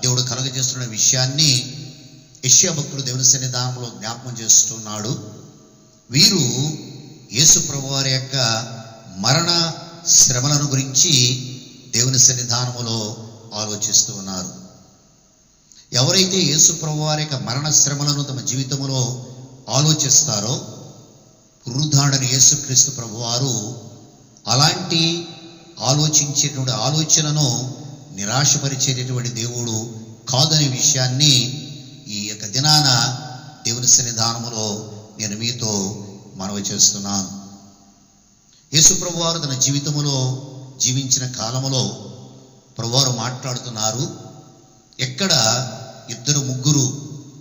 దేవుడు కలుగజేస్తున్న విషయాన్ని యెషయా భక్తుడు దేవుని సన్నిధానంలో జ్ఞాపకం చేస్తున్నాడు. వీరు యేసు ప్రభు వారి యొక్క మరణ శ్రమలను గురించి దేవుని సన్నిధానములో ఆలోచిస్తూ ఉన్నారు. ఎవరైతే యేసు ప్రభు వారి యొక్క మరణ శ్రమలను తమ జీవితంలో ఆలోచిస్తారో పునరుద్ధానుడైన యేసుక్రీస్తు ప్రభు వారు అలాంటి ఆలోచించేటువంటి ఆలోచనను నిరాశపరిచేటటువంటి దేవుడు కాదనే విషయాన్ని ఈ యొక్క దినాన దేవుని సన్నిధానములో నేను మీతో మనవి చేస్తున్నాను. యేసు ప్రభు వారు తన జీవితములో జీవించిన కాలములో ప్రభువారు మాట్లాడుతున్నారు. ఎక్కడ 2-3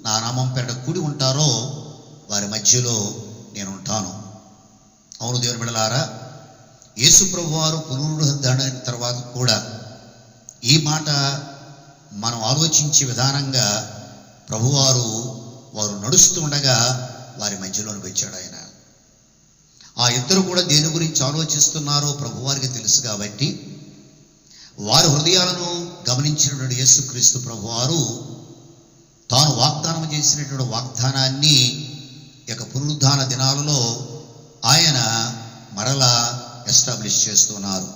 నా నామం పేరిట కూడి ఉంటారో వారి మధ్యలో నేను ఉంటాను. అవును దేవుని బిడ్డలారా, యేసు ప్రభు వారు పునరుద్ధరణైన తర్వాత కూడా ఈ మాట మనం ఆలోచించే విధానంగా ప్రభువారు వారు నడుస్తూ ఉండగా వారి మధ్యలోకి వచ్చాడు ఆయన. ఆ ఇద్దరు కూడా దేని గురించి ఆలోచిస్తున్నారో ప్రభువారికి తెలుసు కాబట్టి వారి హృదయాలను గమనించినటువంటి యేసుక్రీస్తు ప్రభువారు తాను వాగ్దానం చేసినటువంటి వాగ్దానాన్ని యొక్క పునరుద్ధాన దినాలలో ఆయన మరలా ఎస్టాబ్లిష్ చేస్తున్నారు.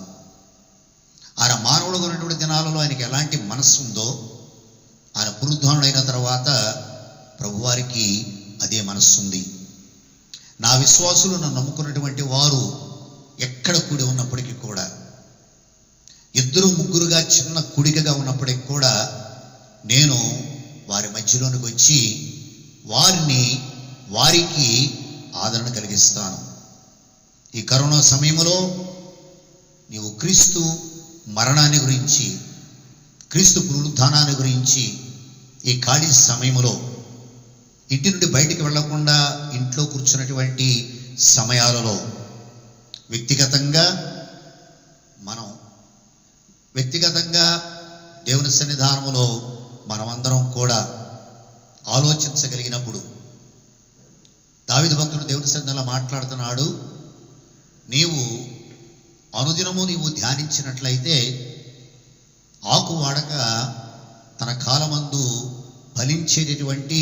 ఆయన మానవుడుగా ఉన్నటువంటి దినాలలో ఆయనకి ఎలాంటి మనస్సు ఉందో ఆయన పునరుద్ధానుడైన తర్వాత ప్రభువారికి అదే మనస్సుంది. నా విశ్వాసులు నన్ను నమ్ముకున్నటువంటి వారు ఎక్కడ కూడి ఉన్నప్పటికీ కూడా, ఇద్దరు ముగ్గురుగా చిన్న కుడికగా ఉన్నప్పటికీ కూడా నేను వారి మధ్యలోనికి వచ్చి వారికి ఆదరణ కలిగిస్తాను. ఈ కరోనా సమయంలో నీవు క్రీస్తు మరణాన్ని గురించి, క్రీస్తు పునరుద్ధానాన్ని గురించి ఈ ఖాళీ సమయంలో ఇంటి నుండి బయటికి వెళ్లకుండా ఇంట్లో కూర్చున్నటువంటి సమయాలలో వ్యక్తిగతంగా దేవుని సన్నిధానములో మనమందరం కూడా ఆలోచించగలిగినప్పుడు, దావీదు భక్తుడు దేవుని సన్నిధానంలో మాట్లాడుతున్నాడు, నీవు అనుదినము ధ్యానించినట్లయితే ఆకు వాడక తన కాలమందు ఫలించేటటువంటి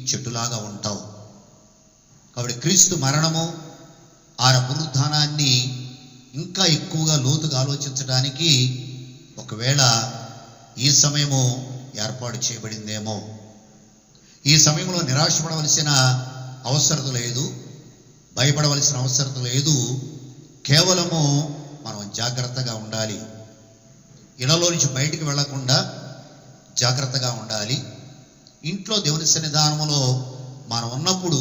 చెట్టులాగా ఉంటావు. కాబట్టి క్రీస్తు మరణము, ఆయన పునరుద్ధానాన్ని ఇంకా ఎక్కువగా లోతుగా ఆలోచించడానికి ఒకవేళ ఈ సమయము ఏర్పాటు చేయబడిందేమో. ఈ సమయంలో నిరాశపడవలసిన అవసరం లేదు, భయపడవలసిన అవసరం లేదు. కేవలము మనం జాగ్రత్తగా ఉండాలి. ఇళ్లలో నుంచి బయటికి వెళ్లకుండా జాగ్రత్తగా ఉండాలి. ఇంట్లో దేవుని సన్నిధానములో మనం ఉన్నప్పుడు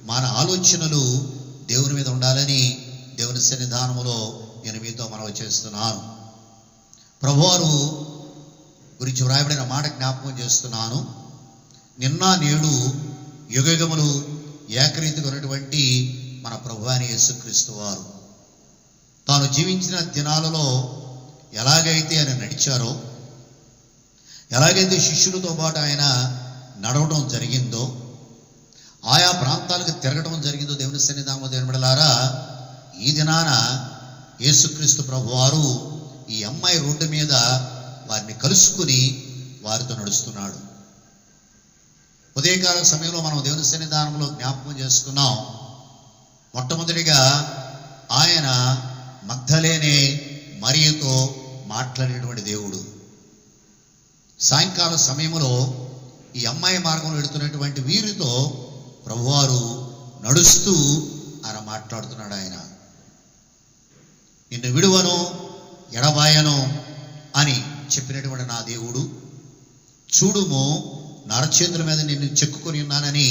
మన ఆలోచనలు దేవుని మీద ఉండాలని దేవుని సన్నిధానములో నేను మీతో మనవి చేస్తున్నాను. ప్రభువారు గురించి వ్రాయబడిన మాట జ్ఞాపకం చేస్తున్నాను. నిన్న నేడు యుగయుగములు ఏకరీతిగా ఉన్నటువంటి మన ప్రభువైన యేసుక్రీస్తు వారు తాను జీవించిన దినాలలో ఎలాగైతే ఆయన నడిచారో, ఎలాగైతే శిష్యులతో పాటు ఆయన నడవడం జరిగిందో, ఆయా ప్రాంతాలకు తిరగడం జరిగిందో దేవుని సన్నిధానంలో దేవుని బిడ్డలారా, ఈ దినాన యేసుక్రీస్తు ప్రభువారు ఈ అమ్మాయి రోడ్డు మీద వారిని కలుసుకుని వారితో నడుస్తున్నాడు. ఉదయకాల సమయంలో మనం దేవుని సన్నిధానంలో జ్ఞాపకం చేసుకున్నాం. మొట్టమొదటిగా ఆయన మగ్దలేనే మరియతో మాట్లాడినటువంటి దేవుడు. సాయంకాల సమయంలో ఈ అమ్మాయి మార్గంలో వెళుతున్నటువంటి వీరితో ప్రభువారు నడుస్తూ ఆయన మాట్లాడుతున్నాడు. ఆయన నిన్ను విడువను ఎడబాయను అని చెప్పినటువంటి నా దేవుడు, చూడుము నా అరచేతుల మీద నిన్ను చెక్కుకొని ఉన్నానని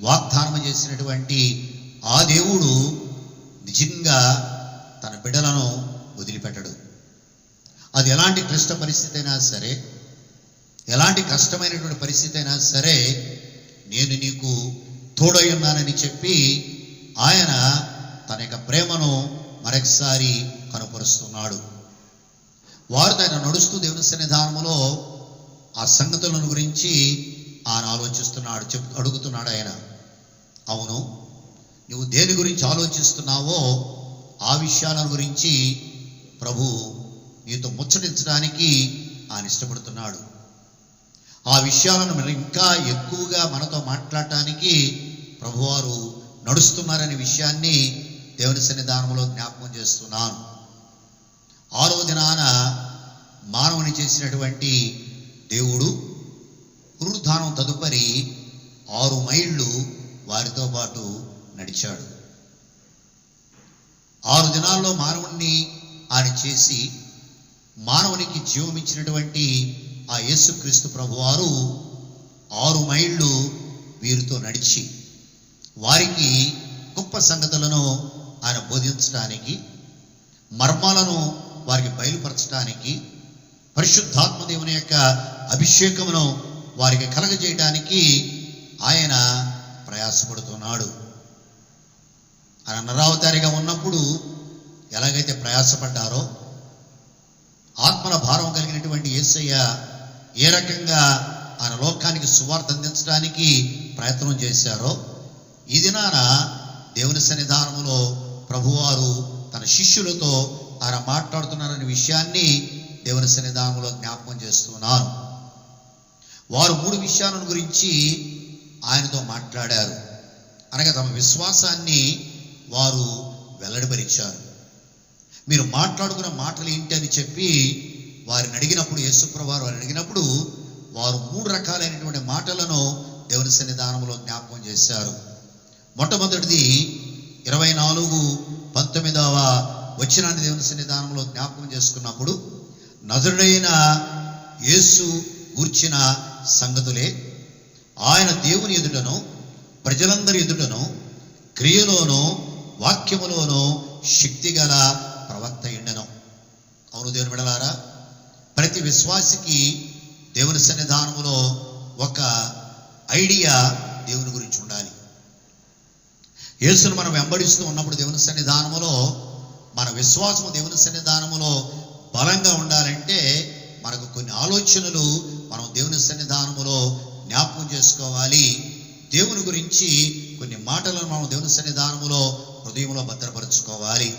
వాగ్దానం చేసినటువంటి ఆ దేవుడు నిజంగా తన బిడ్డలను వదిలిపెట్టడు. అది ఎలాంటి క్లిష్ట పరిస్థితి అయినా సరే, ఎలాంటి కష్టమైనటువంటి పరిస్థితి అయినా సరే, నేను నీకు తోడై ఉన్నానని చెప్పి ఆయన తన యొక్క ప్రేమను మరొకసారి కనపరుస్తున్నాడు. వారు ఆయన నడుస్తూ దేవుని సన్నిధానములో ఆ సంగతులను గురించి ఆయన ఆలోచిస్తున్నాడు, అడుగుతున్నాడు. ఆయన, అవును, నువ్వు దేని గురించి ఆలోచిస్తున్నావో ఆ విషయాల గురించి ప్రభు నీతో ముచ్చటించడానికి ఆయన ఇష్టపడుతున్నాడు. ఆ విషయాలను ఇంకా ఎక్కువగా మనతో మాట్లాడటానికి ప్రభువారు నడుస్తున్నారనే విషయాన్ని దేవుని సన్నిధానంలో జ్ఞాపకం చేస్తున్నాను. 6వ దినాన మానవుని చేసినటువంటి దేవుడు పునరుద్ధానం తదుపరి 6 మైళ్ళు వారితో పాటు నడిచాడు. 6 దినాల్లో మానవుణ్ణి ఆయన చేసి మానవునికి జీవం ఇచ్చినటువంటి ఆ యేసుక్రీస్తు ప్రభువారు 6 మైళ్ళు వీరితో నడిచి వారికి గొప్ప సంగతులను ఆయన బోధించడానికి, మర్మాలను వారికి బయలుపరచడానికి, పరిశుద్ధాత్మ దేవుని యొక్క అభిషేకమును వారికి కలగజేయడానికి ఆయన ప్రయాసపడుతున్నాడు. ఆయన నరావతారిగా ఉన్నప్పుడు ఎలాగైతే ప్రయాసపడ్డారో, ఆత్మల భారం కలిగినటువంటి యేసయ్య ఏ రకంగా ఆయన లోకానికి సువార్త అందించడానికి ప్రయత్నం చేశారో, ఈ దినాన దేవుని సన్నిధానములో ప్రభువారు తన శిష్యులతో ఆయన మాట్లాడుతున్నారనే విషయాన్ని దేవుని సన్నిధానంలో జ్ఞాపకం చేస్తున్నాను. వారు 3 విషయాల గురించి ఆయనతో మాట్లాడారు. అనగా తమ విశ్వాసాన్ని వారు వెల్లడిపరిచారు. మీరు మాట్లాడుకున్న మాటలు ఏంటి అని చెప్పి వారిని అడిగినప్పుడు, యేసుప్రభువారు వారిని అడిగినప్పుడు వారు 3 రకాలైనటువంటి మాటలను దేవుని సన్నిధానంలో జ్ఞాపకం చేశారు. మొట్టమొదటిది 24:19 వచనాన్ని దేవుని సన్నిధానంలో జ్ఞాపకం చేసుకున్నప్పుడు, నజరుడైన యేసు గూర్చిన సంగతులే ఆయన దేవుని ఎదుటను ప్రజలందరి ఎదుటను క్రియలోనూ వాక్యములోనూ శక్తిగల ప్రవక్త అయ్యుండెను. అవును దేవుని బిడ్డలారా, ప్రతి విశ్వాసికి దేవుని సన్నిధానములో ఒక ఐడియా దేవుని గురించి ఉండాలి. యేసును మనం వెంబడిస్తూ ఉన్నప్పుడు దేవుని సన్నిధానములో మన విశ్వాసము దేవుని సన్నిధానములో బలంగా ఉండాలంటే మనకు కొన్ని ఆలోచనలు మనం దేవుని సన్నిధానములో జ్ఞాపకం చేసుకోవాలి. దేవుని గురించి కొన్ని మాటలను మనం దేవుని సన్నిధానములో హృదయంలో భద్రపరచుకోవాలి.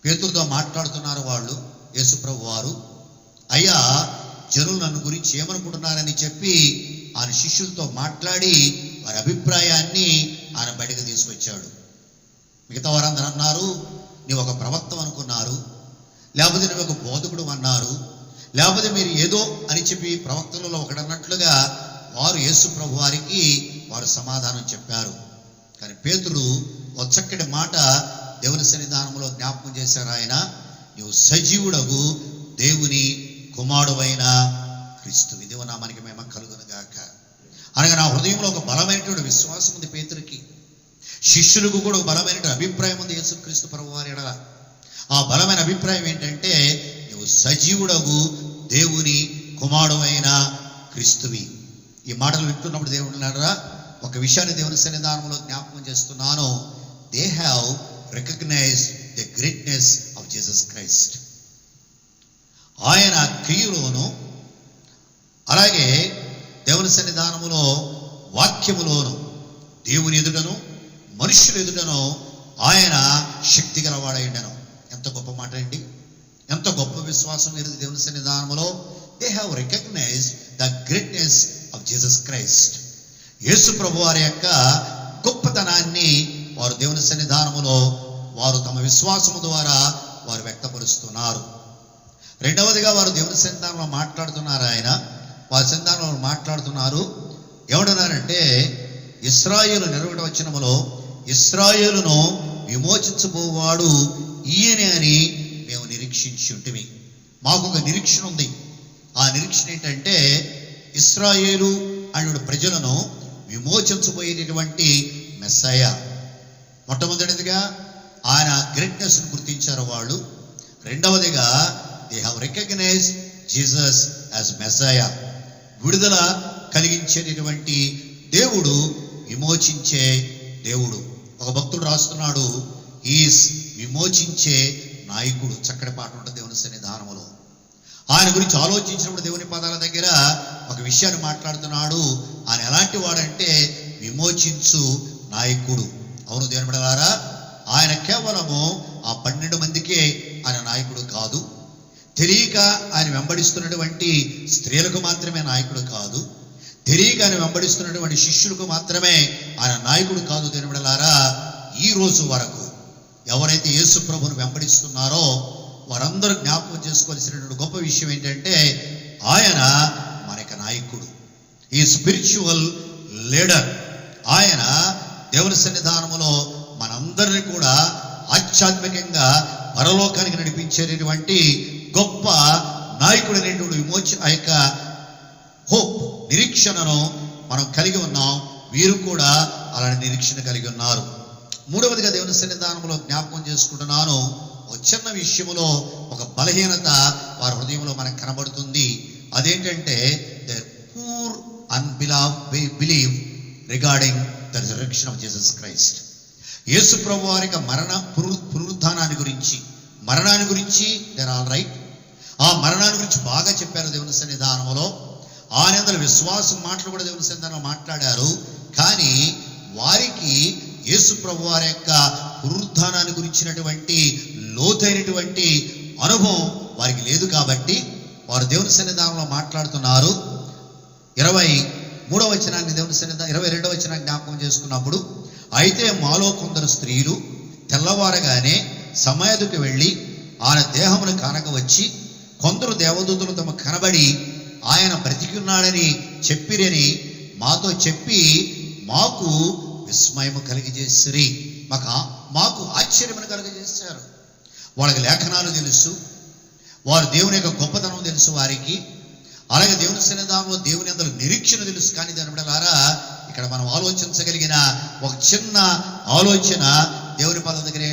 పేతురుతో మాట్లాడుతున్నారు వాళ్ళు, యేసుప్రభు వారు. అయ్యా, జనులు నన్ను గురించి ఏమనుకుంటున్నారని చెప్పి ఆయన శిష్యులతో మాట్లాడి వారి అభిప్రాయాన్ని ఆయన బయటకు తీసుకొచ్చాడు. మిగతా వారందరూ అన్నారు, నీవు ఒక ప్రవక్త అనుకున్నారు, లేకపోతే నువ్వు ఒక బోధకుడు అన్నారు, లేకపోతే మీరు ఏదో అని చెప్పి ప్రవక్తలలో ఒకడన్నట్లుగా వారు యేసు ప్రభు వారికి వారు సమాధానం చెప్పారు. కానీ పేతురు ఒక చక్కటి మాట దేవుని సన్నిధానంలో జ్ఞాపకం చేశారు. ఆయన, నీవు సజీవుడగు దేవుని కుమారుడైన క్రీస్తువి. దేవునామానికి మహిమ కలుగును గాక. అనగా నా హృదయంలో ఒక బలమైనటువంటి విశ్వాసం ఉంది పేతురుకి. శిష్యులకు కూడా ఒక బలమైనటువంటి అభిప్రాయం ఉంది యేసుక్రీస్తు ప్రభు వారి ఎడల. ఆ బలమైన అభిప్రాయం ఏంటంటే, నువ్వు సజీవుడగు దేవుని కుమారుడైన క్రీస్తువి. ఈ మాటలు వింటున్నప్పుడు దేవుడు అన్నారా, ఒక విషయాన్ని దేవుని సన్నిధానంలో జ్ఞాపకం చేస్తున్నాను. They have recognised the greatness of Jesus Christ. ఆయన క్రియలోను అలాగే దేవుని సన్నిధానములో వాక్యములోను దేవుని ఎదుటను మనుష్యుల ఎదుటను ఆయన శక్తి గలవాడైండెను. ఎంత గొప్ప మాట అండి, ఎంత గొప్ప విశ్వాసం ఎదుగు దేవుని సన్నిధానములో. They have recognised the greatness of Jesus Christ. Yesu ప్రభు వారి యొక్క గొప్పతనాన్ని వారు దేవుని సన్నిధానములో వారు తమ విశ్వాసము ద్వారా వారు వ్యక్తపరుస్తున్నారు. రెండవదిగా వారు దేవుని సన్నిధానంలో మాట్లాడుతున్నారు. ఆయన వారి సన్నిధానంలో మాట్లాడుతున్నారు. ఏమంటున్నారంటే, ఇశ్రాయేలు నిర్వచనములో ఇశ్రాయేలును విమోచించబోవాడు ఈయనే అని మేము నిరీక్షించి ఉంటిమి. మాకు ఒక నిరీక్షణ ఉంది. ఆ నిరీక్షణ ఏంటంటే, ఇశ్రాయేలు అనే ప్రజలను విమోచించబోయేటటువంటి మెస్సయ. మొట్టమొదటిదిగా ఆయన గ్రేట్నెస్ను గుర్తించారు వాళ్ళు. రెండవదిగా they have recognised Jesus as Messiah. విడుదల కలిగించేటటువంటి దేవుడు, విమోచించే దేవుడు. ఒక భక్తుడు రాస్తున్నాడు, ఈస్ విమోచించే నాయకుడు. చక్కటి పాట ఉంటుంది దేవుని సన్నిధానములో. ఆయన గురించి ఆలోచించినప్పుడు దేవుని పదాల దగ్గర ఒక విషయాన్ని మాట్లాడుతున్నాడు. ఆయన ఎలాంటి వాడంటే విమోచించు నాయకుడు. అవును దేవుని బిడ్డలారా, ఆయన కేవలము ఆ 12 మందికే ఆయన నాయకుడు కాదు. తెలియక ఆయన వెంబడిస్తున్నటువంటి స్త్రీలకు మాత్రమే నాయకుడు కాదు. తెలియక ఆయన వెంబడిస్తున్నటువంటి శిష్యులకు మాత్రమే ఆయన నాయకుడు కాదు. దేవుని బిడ్డలారా, ఈ రోజు వరకు ఎవరైతే యేసు ప్రభువును వెంబడిస్తున్నారో వారందరూ జ్ఞాపకం చేసుకోవాల్సినటువంటి గొప్ప విషయం ఏంటంటే, ఆయన మనకి నాయకుడు. ఈ స్పిరిచువల్ లీడర్. ఆయన దేవుని సన్నిధానములో మనందరినీ కూడా ఆధ్యాత్మికంగా పరలోకానికి నడిపించేటటువంటి గొప్ప నాయకుడు అనేటువంటి ఆ యొక్క హోప్, నిరీక్షణను మనం కలిగి ఉన్నాం. వీరు కూడా అలాంటి నిరీక్షణ కలిగి ఉన్నారు. మూడవదిగా దేవుని సన్నిధానంలో జ్ఞాపకం చేసుకుంటున్నాను, ఒక చిన్న విషయంలో ఒక బలహీనత వారి హృదయంలో మనకు కనబడుతుంది. అదేంటంటే, their poor unbelief regarding the resurrection of Jesus Christ. యేసు ప్రభు వారి యొక్క పునరుత్థానాన్ని గురించి, మరణాన్ని గురించి they're all right. ఆ మరణాన్ని గురించి బాగా చెప్పారు దేవుని సన్నిధానంలో. ఆనందల విశ్వాసం మాటలు కూడా దేవుని సన్నిధానంలో మాట్లాడారు. కానీ వారికి యేసు ప్రభు వారి యొక్క పునరుత్థానాన్ని గురించినటువంటి లోతైనటువంటి అనుభవం వారికి లేదు. కాబట్టి వారు దేవుని సన్నిధానంలో మాట్లాడుతున్నారు. 23వ వచనాన్ని దేవుని సన్నిధానం 22వ వచనాన్ని జ్ఞాపకం చేసుకున్నప్పుడు, అయితే మాలో కొందరు స్త్రీలు తెల్లవారగానే సమాధికి వెళ్ళి ఆయన దేహమును కానక వచ్చి, కొందరు దేవదూతలు తమ కనబడి ఆయన బ్రతికి ఉన్నాడని చెప్పిరని మాతో చెప్పి మాకు విస్మయము కలిగజేసిరి. మాకు ఆశ్చర్యమును కలిగజేశారు. వాళ్ళకి లేఖనాలు తెలుసు, వారు దేవుని యొక్క గొప్పతనం తెలుసు వారికి, అలాగే దేవుని సన్నిధానంలో దేవుని అందరూ నిరీక్షణ తెలుసు. కానీ దాని బిడ్డలారా, ఇక్కడ మనం ఆలోచించగలిగిన ఒక చిన్న ఆలోచన దేవుని పదం దగ్గర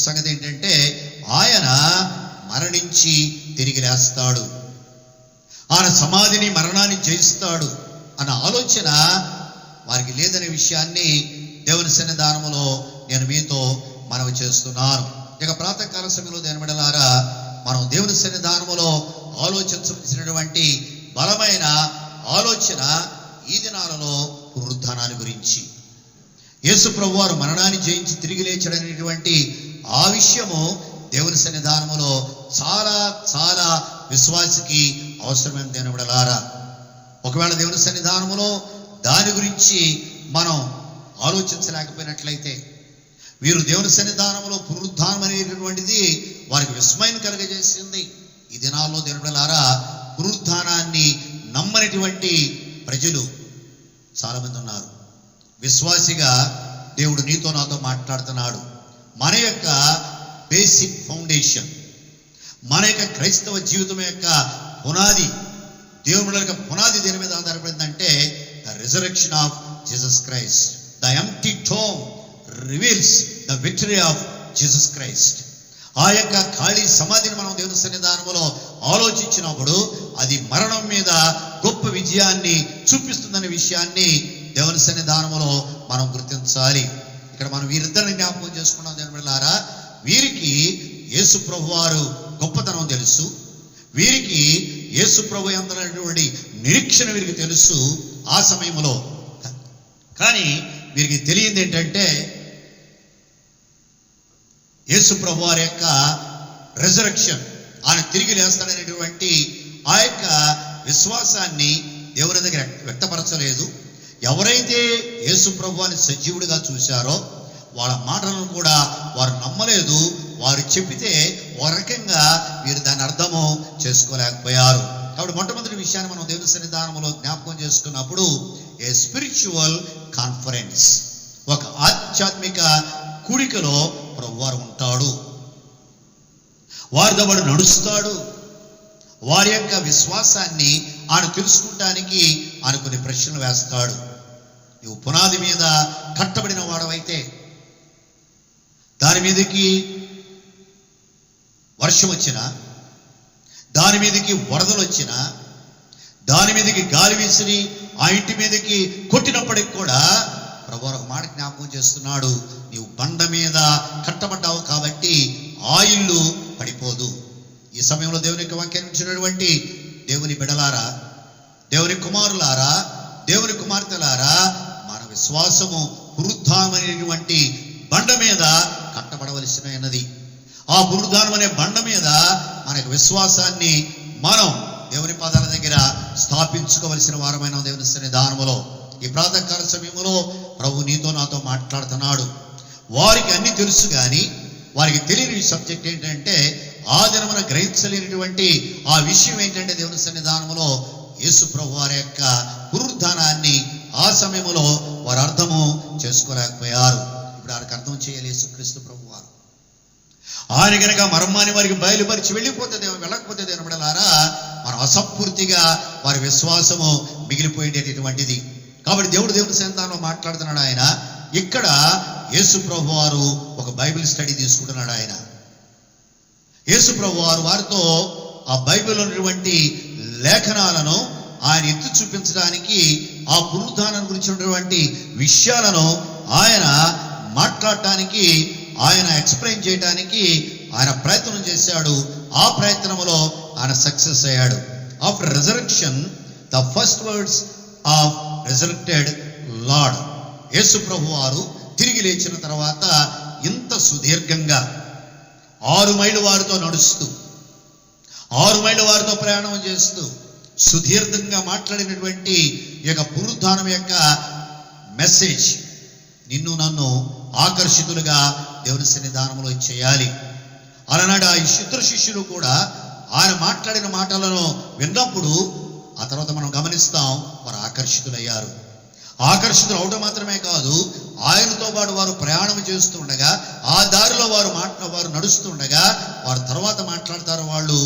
సంగతి ఏంటంటే, ఆయన మరణించి తిరిగి లేస్తాడు, ఆయన సమాధిని మరణాన్ని జయిస్తాడు అన్న ఆలోచన వారికి లేదనే విషయాన్ని దేవుని సన్నిధానంలో నేను మీతో మనవి చేస్తున్నాను. ఇక ప్రాతకాల సమయంలో దేని బిడ్డలారా, మనం దేవుని సన్నిధానములో ఆలోచించవలసినటువంటి బలమైన ఆలోచన ఈ దినాలలో పునరుద్ధానాన్ని గురించి. యేసు ప్రభువు వారు మరణాన్ని జయించి తిరిగి లేచడనేటువంటి ఆ విషయము దేవుని సన్నిధానములో చాలా చాలా విశ్వాసికి అవసరమైన దేని బిడ్డలారా. ఒకవేళ దేవుని సన్నిధానములో దాని గురించి మనం ఆలోచించలేకపోయినట్లయితే, వీరు దేవుని సన్నిధానంలో పునరుద్ధానం అనేటటువంటిది వారికి విస్మయం కలుగజేసింది. ఈ దినాల్లో దేవుని బిడ్డలారా, పునరుద్ధానాన్ని నమ్మనటువంటి ప్రజలు చాలామంది ఉన్నారు. విశ్వాసిగా దేవుడు నీతో నాతో మాట్లాడుతున్నాడు. మన యొక్క బేసిక్ ఫౌండేషన్, మన యొక్క క్రైస్తవ జీవితం యొక్క పునాది, దేవుని యొక్క పునాది దేని మీద ఆధారపడిందంటే the resurrection of Jesus Christ. The empty tomb reveals the victory of Jesus Christ. ఆ యొక్క ఖాళీ సమాధిని మనం దేవుని సన్నిధానంలో ఆలోచించినప్పుడు అది మరణం మీద గొప్ప విజయాన్ని చూపిస్తుందనే విషయాన్ని దేవుని సన్నిధానంలో మనం గుర్తించాలి. ఇక్కడ మనం వీరిద్దరిని జ్ఞాపకం చేసుకున్నాం దేవుని బిడ్డలారా. వీరికి యేసు ప్రభు వారు గొప్పతనం తెలుసు, వీరికి యేసు ప్రభు యందరైనటువంటి నిరీక్షణ వీరికి తెలుసు ఆ సమయంలో. కానీ వీరికి తెలియంది ఏంటంటే, యేసు ప్రభు వారి యొక్క రెజరెక్షన్, ఆయన తిరిగి లేస్తాడనేటువంటి ఆ యొక్క విశ్వాసాన్ని దేవుని దగ్గర వ్యక్తపరచలేదు. ఎవరైతే యేసు ప్రభువాన్ని సజీవుడిగా చూశారో వాళ్ళ మాటలను కూడా వారు నమ్మలేదు. వారు చెప్పితే ఒక రకంగా వీరు దాని అర్థము చేసుకోలేకపోయారు. కాబట్టి మొట్టమొదటి విషయాన్ని మనం దేవుని సన్నిధానంలో జ్ఞాపకం చేసుకున్నప్పుడు, ఏ స్పిరిచువల్ కాన్ఫరెన్స్, ఒక ఆధ్యాత్మిక కూడికలో ప్రభువారు ఉంటాడు, వారితో వాడు నడుస్తాడు. వారి యొక్క విశ్వాసాన్ని ఆయన తెలుసుకుంటానికి ఆయన కొన్ని ప్రశ్నలు వేస్తాడు. నువ్వు పునాది మీద కట్టబడిన వాడవైతే, దాని మీదకి వర్షం వచ్చినా, దాని మీదకి వరదలు వచ్చినా, దాని మీదకి గాలి వీసిని ఆ ఇంటి మీదకి కొట్టినప్పటికి కూడా ప్రభువు ఒక మాట జ్ఞాపకం చేస్తున్నాడు, నీవు బండ మీద కట్టబడ్డావు కాబట్టి ఆ ఇల్లు పడిపోదు. ఈ సమయంలో దేవుని యొక్క వాక్యాన్ని ఇచ్చినటువంటి దేవుని బిడలారా, దేవుని కుమారులారా, దేవుని కుమార్తెలారా, మన విశ్వాసము పునరుద్ధానమైనటువంటి బండ మీద కట్టబడవలసినది. ఆ పునరుద్ధానం అనే బండ మీద మన విశ్వాసాన్ని మనం దేవుని పాదాల దగ్గర స్థాపించుకోవలసిన వారమైన దేవుని సన్నిధానములో ఈ ప్రాతకాల సమయంలో ప్రభు నీతో నాతో మాట్లాడుతున్నాడు. వారికి అన్ని తెలుసు, కానీ వారికి తెలియని సబ్జెక్ట్ ఏంటంటే, ఆ దినమున గ్రహించలేనటువంటి ఆ విషయం ఏంటంటే, దేవుని సన్నిధానంలో యేసు ప్రభు వారి యొక్క పునరుద్ధానాన్ని ఆ సమయంలో వారు అర్థము చేసుకోలేకపోయారు. ఇప్పుడు వారికి అర్థం చేయాలి యేసుక్రీస్తు ప్రభు వారు. ఆయన కనుక మర్మాన్ని వారికి బయలుపరిచి వెళ్ళకపోతే దేవుని బిడ్డలారా, మనం అసంపూర్తిగా వారి విశ్వాసము మిగిలిపోయేటటువంటిది. కాబట్టి దేవుని సన్నిధానంలో మాట్లాడుతున్నాడు ఆయన. ఇక్కడ యేసు ప్రభు వారు ఒక బైబిల్ స్టడీ తీసుకుంటున్నాడు. ఆయన యేసు ప్రభు వారు వారితో ఆ బైబిల్లో ఉన్నటువంటి లేఖనాలను ఆయన ఎత్తి చూపించడానికి, ఆ పునరుద్ధానం గురించి ఉన్నటువంటి విషయాలను ఆయన మాట్లాడటానికి, ఆయన ఎక్స్ప్లెయిన్ చేయడానికి ఆయన ప్రయత్నం చేశాడు. ఆ ప్రయత్నంలో ఆయన సక్సెస్ అయ్యాడు. After resurrection, the first words of resurrected lord, Yesu ప్రభు వారు తిరిగి లేచిన తర్వాత ఇంత సుదీర్ఘంగా 6 మైళ్ళు వారితో నడుస్తూ, 6 మైళ్ళు వారితో ప్రయాణం చేస్తూ సుదీర్ఘంగా మాట్లాడినటువంటి ఈ యొక్క పునరుద్ధానం యొక్క మెసేజ్ నిన్ను నన్ను ఆకర్షితులుగా దేవుని సన్నిధానంలో చేయాలి. అలనాడు ఆ ఇద్దరు శిష్యులు కూడా ఆయన మాట్లాడిన మాటలను విన్నప్పుడు ఆ తర్వాత మనం గమనిస్తాం వారు ఆకర్షితులయ్యారు. ఆకర్షితులు అవడం మాత్రమే కాదు, ఆయనతో పాటు వారు ప్రయాణం చేస్తూ ఉండగా, ఆ దారిలో వారు నడుస్తుండగా వారు తర్వాత మాట్లాడతారు వాళ్ళు,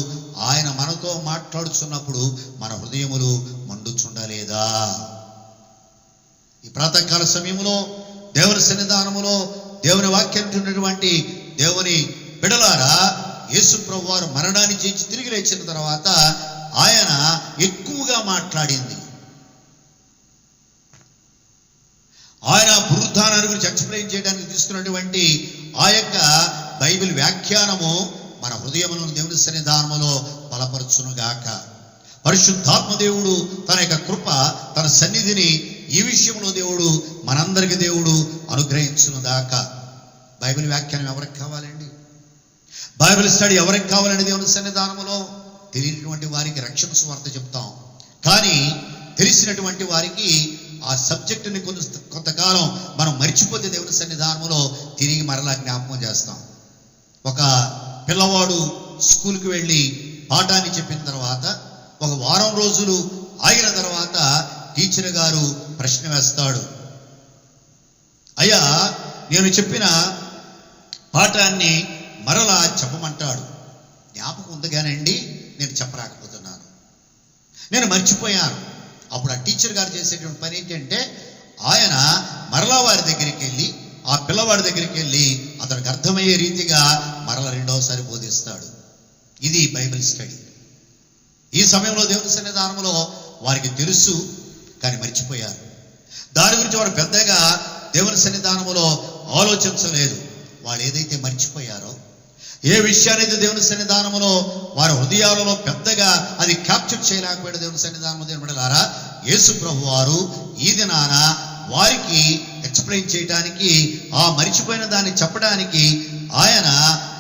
ఆయన మనతో మాట్లాడుతున్నప్పుడు మన హృదయములు మండుచుండలేదా? ఈ ప్రాతకాల సమయంలో దేవుని సన్నిధానములో దేవుని వాక్యం ఉన్నటువంటి దేవుని బిడలారా, యేసు ప్రభు వారు మరణాన్ని చేసి తిరిగి లేచిన తర్వాత ఆయన ఎక్కువగా మాట్లాడింది. ఆయన పునరుద్ధానాన్ని గురించి ఎక్స్ప్లెయిన్ చేయడానికి తీసుకున్నటువంటి ఆ యొక్క బైబిల్ వ్యాఖ్యానము మన హృదయములను దేవుని సన్నిధానములో బలపరచునుగాక. పరిశుద్ధాత్మ దేవుడు తన యొక్క కృప, తన సన్నిధిని ఈ విషయంలో దేవుడు మనందరికి దేవుడు అనుగ్రహించునుగాక. బైబిల్ వ్యాఖ్యానం ఎవరికి కావాలండి? బైబిల్ స్టడీ ఎవరికి కావాలండి? దేవుని సన్నిధానములో తెలియనటువంటి వారికి రక్షణ సువార్త చెప్తాం, కానీ తెలిసినటువంటి వారికి ఆ సబ్జెక్టుని కొంతకాలం మనం మర్చిపోతే దేవుని సన్నిధానంలో తిరిగి మరలా జ్ఞాపకం చేస్తాం. ఒక పిల్లవాడు స్కూల్కి వెళ్ళి పాఠాన్ని చెప్పిన తర్వాత ఒక వారం రోజులు ఆగిన తర్వాత టీచర్ గారు ప్రశ్న వేస్తాడు, అయ్యా నేను చెప్పిన పాఠాన్ని మరలా చెప్పమంటాడు. జ్ఞాపకం ఉంది కానండి, నేను చెప్పరాకపోతున్నాను, నేను మర్చిపోయాను. అప్పుడు ఆ టీచర్ గారు చేసేటువంటి పని ఏంటంటే, ఆయన మరలా వారి దగ్గరికి వెళ్ళి, ఆ పిల్లవాడి దగ్గరికి వెళ్ళి అతనికి అర్థమయ్యే రీతిగా మరలా రెండవసారి బోధిస్తాడు. ఇది బైబిల్ స్టడీ. ఈ సమయంలో దేవుని సన్నిధానంలో వారికి తెలుసు, కానీ మర్చిపోయారు. దాని గురించి వారు పెద్దగా దేవుని సన్నిధానంలో ఆలోచించలేదు. వాళ్ళు ఏదైతే మర్చిపోయారో, ఏ విషయాన్నైతే దేవుని సన్నిధానంలో వారి హృదయాలలో పెద్దగా అది క్యాప్చర్ చేయలేకపోయాడు దేవుని సన్నిధానంలో దేవుని బిడ్డలారా, యేసు ప్రభు వారు ఈ దినాన వారికి ఎక్స్ప్లెయిన్ చేయడానికి, ఆ మరిచిపోయిన దాన్ని చెప్పడానికి ఆయన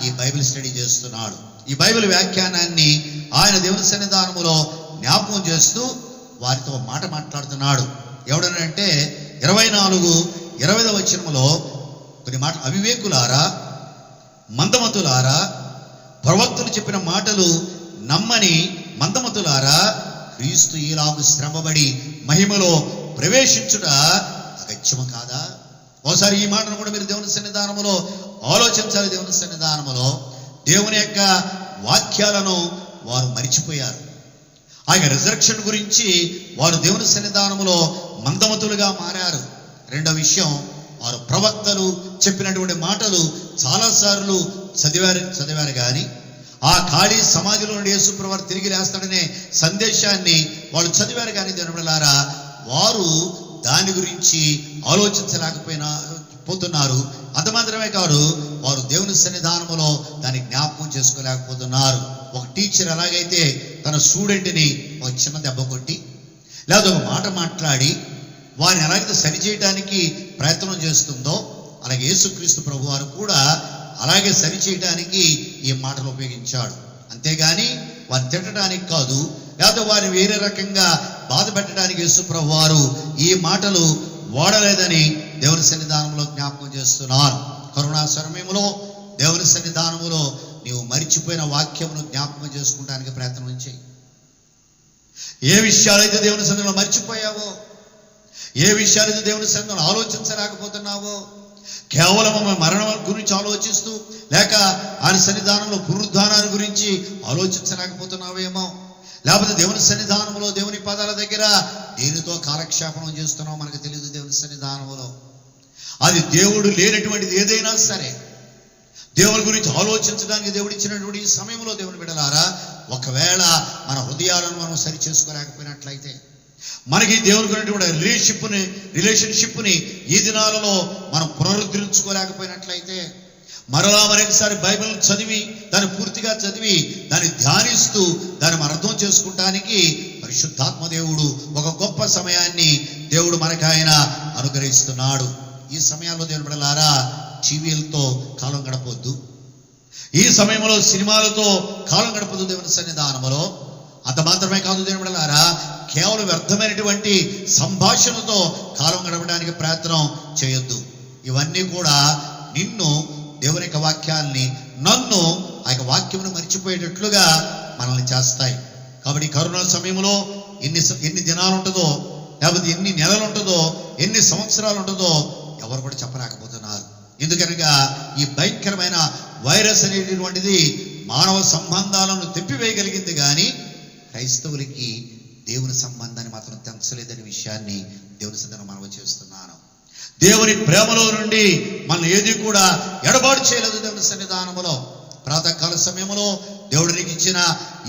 ఈ బైబిల్ స్టడీ చేస్తున్నాడు. ఈ బైబిల్ వ్యాఖ్యానాన్ని ఆయన దేవుని సన్నిధానములో జ్ఞాపకం చేస్తూ వారితో మాట మాట్లాడుతున్నాడు. ఎవడనంటే 24:20 వచనములో కొన్ని మాటలు, అవివేకులారా, మందమతులారా, ప్రవక్తలు చెప్పిన మాటలు నమ్మని మందమతులారా, క్రీస్తు ఈలాగు శ్రమబడి మహిమలో ప్రవేశించుట అగత్యము కాదా? ఒకసారి ఈ మాటను కూడా మీరు దేవుని సన్నిధానములో ఆలోచించాలి. దేవుని సన్నిధానములో దేవుని యొక్క వాక్యాలను వారు మరిచిపోయారు. ఆ యొక్క రిజర్వేషన్ గురించి వారు దేవుని సన్నిధానములో మందమతులుగా మారారు. రెండో విషయం, వారు ప్రవక్తలు చెప్పినటువంటి మాటలు చాలాసార్లు చదివారు కానీ, ఆ ఖాళీ సమాధిలో నుండి యేసు ప్రభువు తిరిగి లేస్తాడనే సందేశాన్ని వాళ్ళు చదివారు కానీ దేవుని బిడ్డలారా, వారు దాని గురించి ఆలోచించలేకపోతున్నారు. అంత మాత్రమే కాదు, వారు దేవుని సన్నిధానములో దాన్ని జ్ఞాపకం చేసుకోలేకపోతున్నారు. ఒక టీచర్ ఎలాగైతే తన స్టూడెంట్ని ఒక చిన్న దెబ్బ కొట్టి లేదా ఒక మాట మాట్లాడి వారిని ఎలాగైతే సరిచేయడానికి ప్రయత్నం చేస్తుందో, అలాగే యేసుక్రీస్తు ప్రభు వారు కూడా అలాగే సరిచేయడానికి ఈ మాటలు ఉపయోగించాడు. అంతేగాని వారిని తిట్టడానికి కాదు, లేదా వారిని వేరే రకంగా బాధ పెట్టడానికి యేసు ప్రభు వారు ఈ మాటలు వాడలేదని దేవుని సన్నిధానంలో జ్ఞాపకం చేస్తున్నారు. కరుణా సమయంలో దేవుని సన్నిధానములో నీవు మరిచిపోయిన వాక్యమును జ్ఞాపకం చేసుకుంటానికి ప్రయత్నం చేయి. ఏ విషయాలైతే దేవుని సన్నిధిలో మర్చిపోయావో, ఏ విషయాలైతే దేవుని సన్నిధిలో ఆలోచించలేకపోతున్నావో, కేవలం మరణం గురించి ఆలోచిస్తూ లేక ఆయన సన్నిధానంలో పునరుద్ధానాన్ని గురించి ఆలోచించలేకపోతున్నావేమో, లేకపోతే దేవుని సన్నిధానంలో దేవుని పదాల దగ్గర దేనితో కాలక్షేపణం చేస్తున్నావు మనకు తెలియదు. దేవుని సన్నిధానంలో అది దేవుడు లేనటువంటిది ఏదైనా సరే దేవుని గురించి ఆలోచించడానికి దేవుడు ఇచ్చినటువంటి ఈ సమయంలో దేవుని బిడ్డలారా, ఒకవేళ మన హృదయాలను మనం సరి చేసుకోలేకపోయినట్లయితే, మనకి దేవునికి ఉన్నటువంటి రిలేషన్షిప్ని ఈ దినాలలో మనం పునరుద్ధరించుకోలేకపోయినట్లయితే, మరలా మరొకసారి బైబిల్ చదివి దాన్ని పూర్తిగా చదివి దాన్ని ధ్యానిస్తూ దాన్ని మనం అర్థం చేసుకుంటానికి పరిశుద్ధాత్మ దేవుడు ఒక గొప్ప సమయాన్ని దేవుడు మనకు ఆయన అనుగ్రహిస్తున్నాడు. ఈ సమయాల్లో దేవుని బిడ్డలారా, టీవీలతో కాలం గడపొద్దు. ఈ సమయంలో సినిమాలతో కాలం గడపొద్దు దేవుని సన్నిధానంలో. అంత మాత్రమే కాదు దేవుని బిడ్డలారా, కేవలం వ్యర్థమైనటువంటి సంభాషణతో కాలం గడపడానికి ప్రయత్నం చేయొద్దు. ఇవన్నీ కూడా నిన్ను దేవుని యొక్క వాక్యాన్ని, నన్ను ఆ యొక్క వాక్యమును మర్చిపోయేటట్లుగా మనల్ని చేస్తాయి. కాబట్టి కరోనా సమయంలో ఎన్ని దినాలు ఉంటుందో, లేకపోతే ఎన్ని నెలలు ఉంటుందో, ఎన్ని సంవత్సరాలు ఉంటుందో ఎవరు కూడా చెప్పలేకపోతున్నారు. ఎందుకనగా ఈ భయంకరమైన వైరస్ అనేటటువంటిది మానవ సంబంధాలను తెప్పివేయగలిగింది, కానీ క్రైస్తవులకి దేవుని సంబంధాన్ని మాత్రం తెంచలేదనే విషయాన్ని దేవుని సన్నిధిలో మనవి చేస్తున్నాను. దేవుని ప్రేమలో నుండి మనం ఏది కూడా ఎడబాటు చేయలేదు. దేవుని సన్నిధానములో ప్రాతకాల సమయంలో దేవుడు నీకు ఇచ్చిన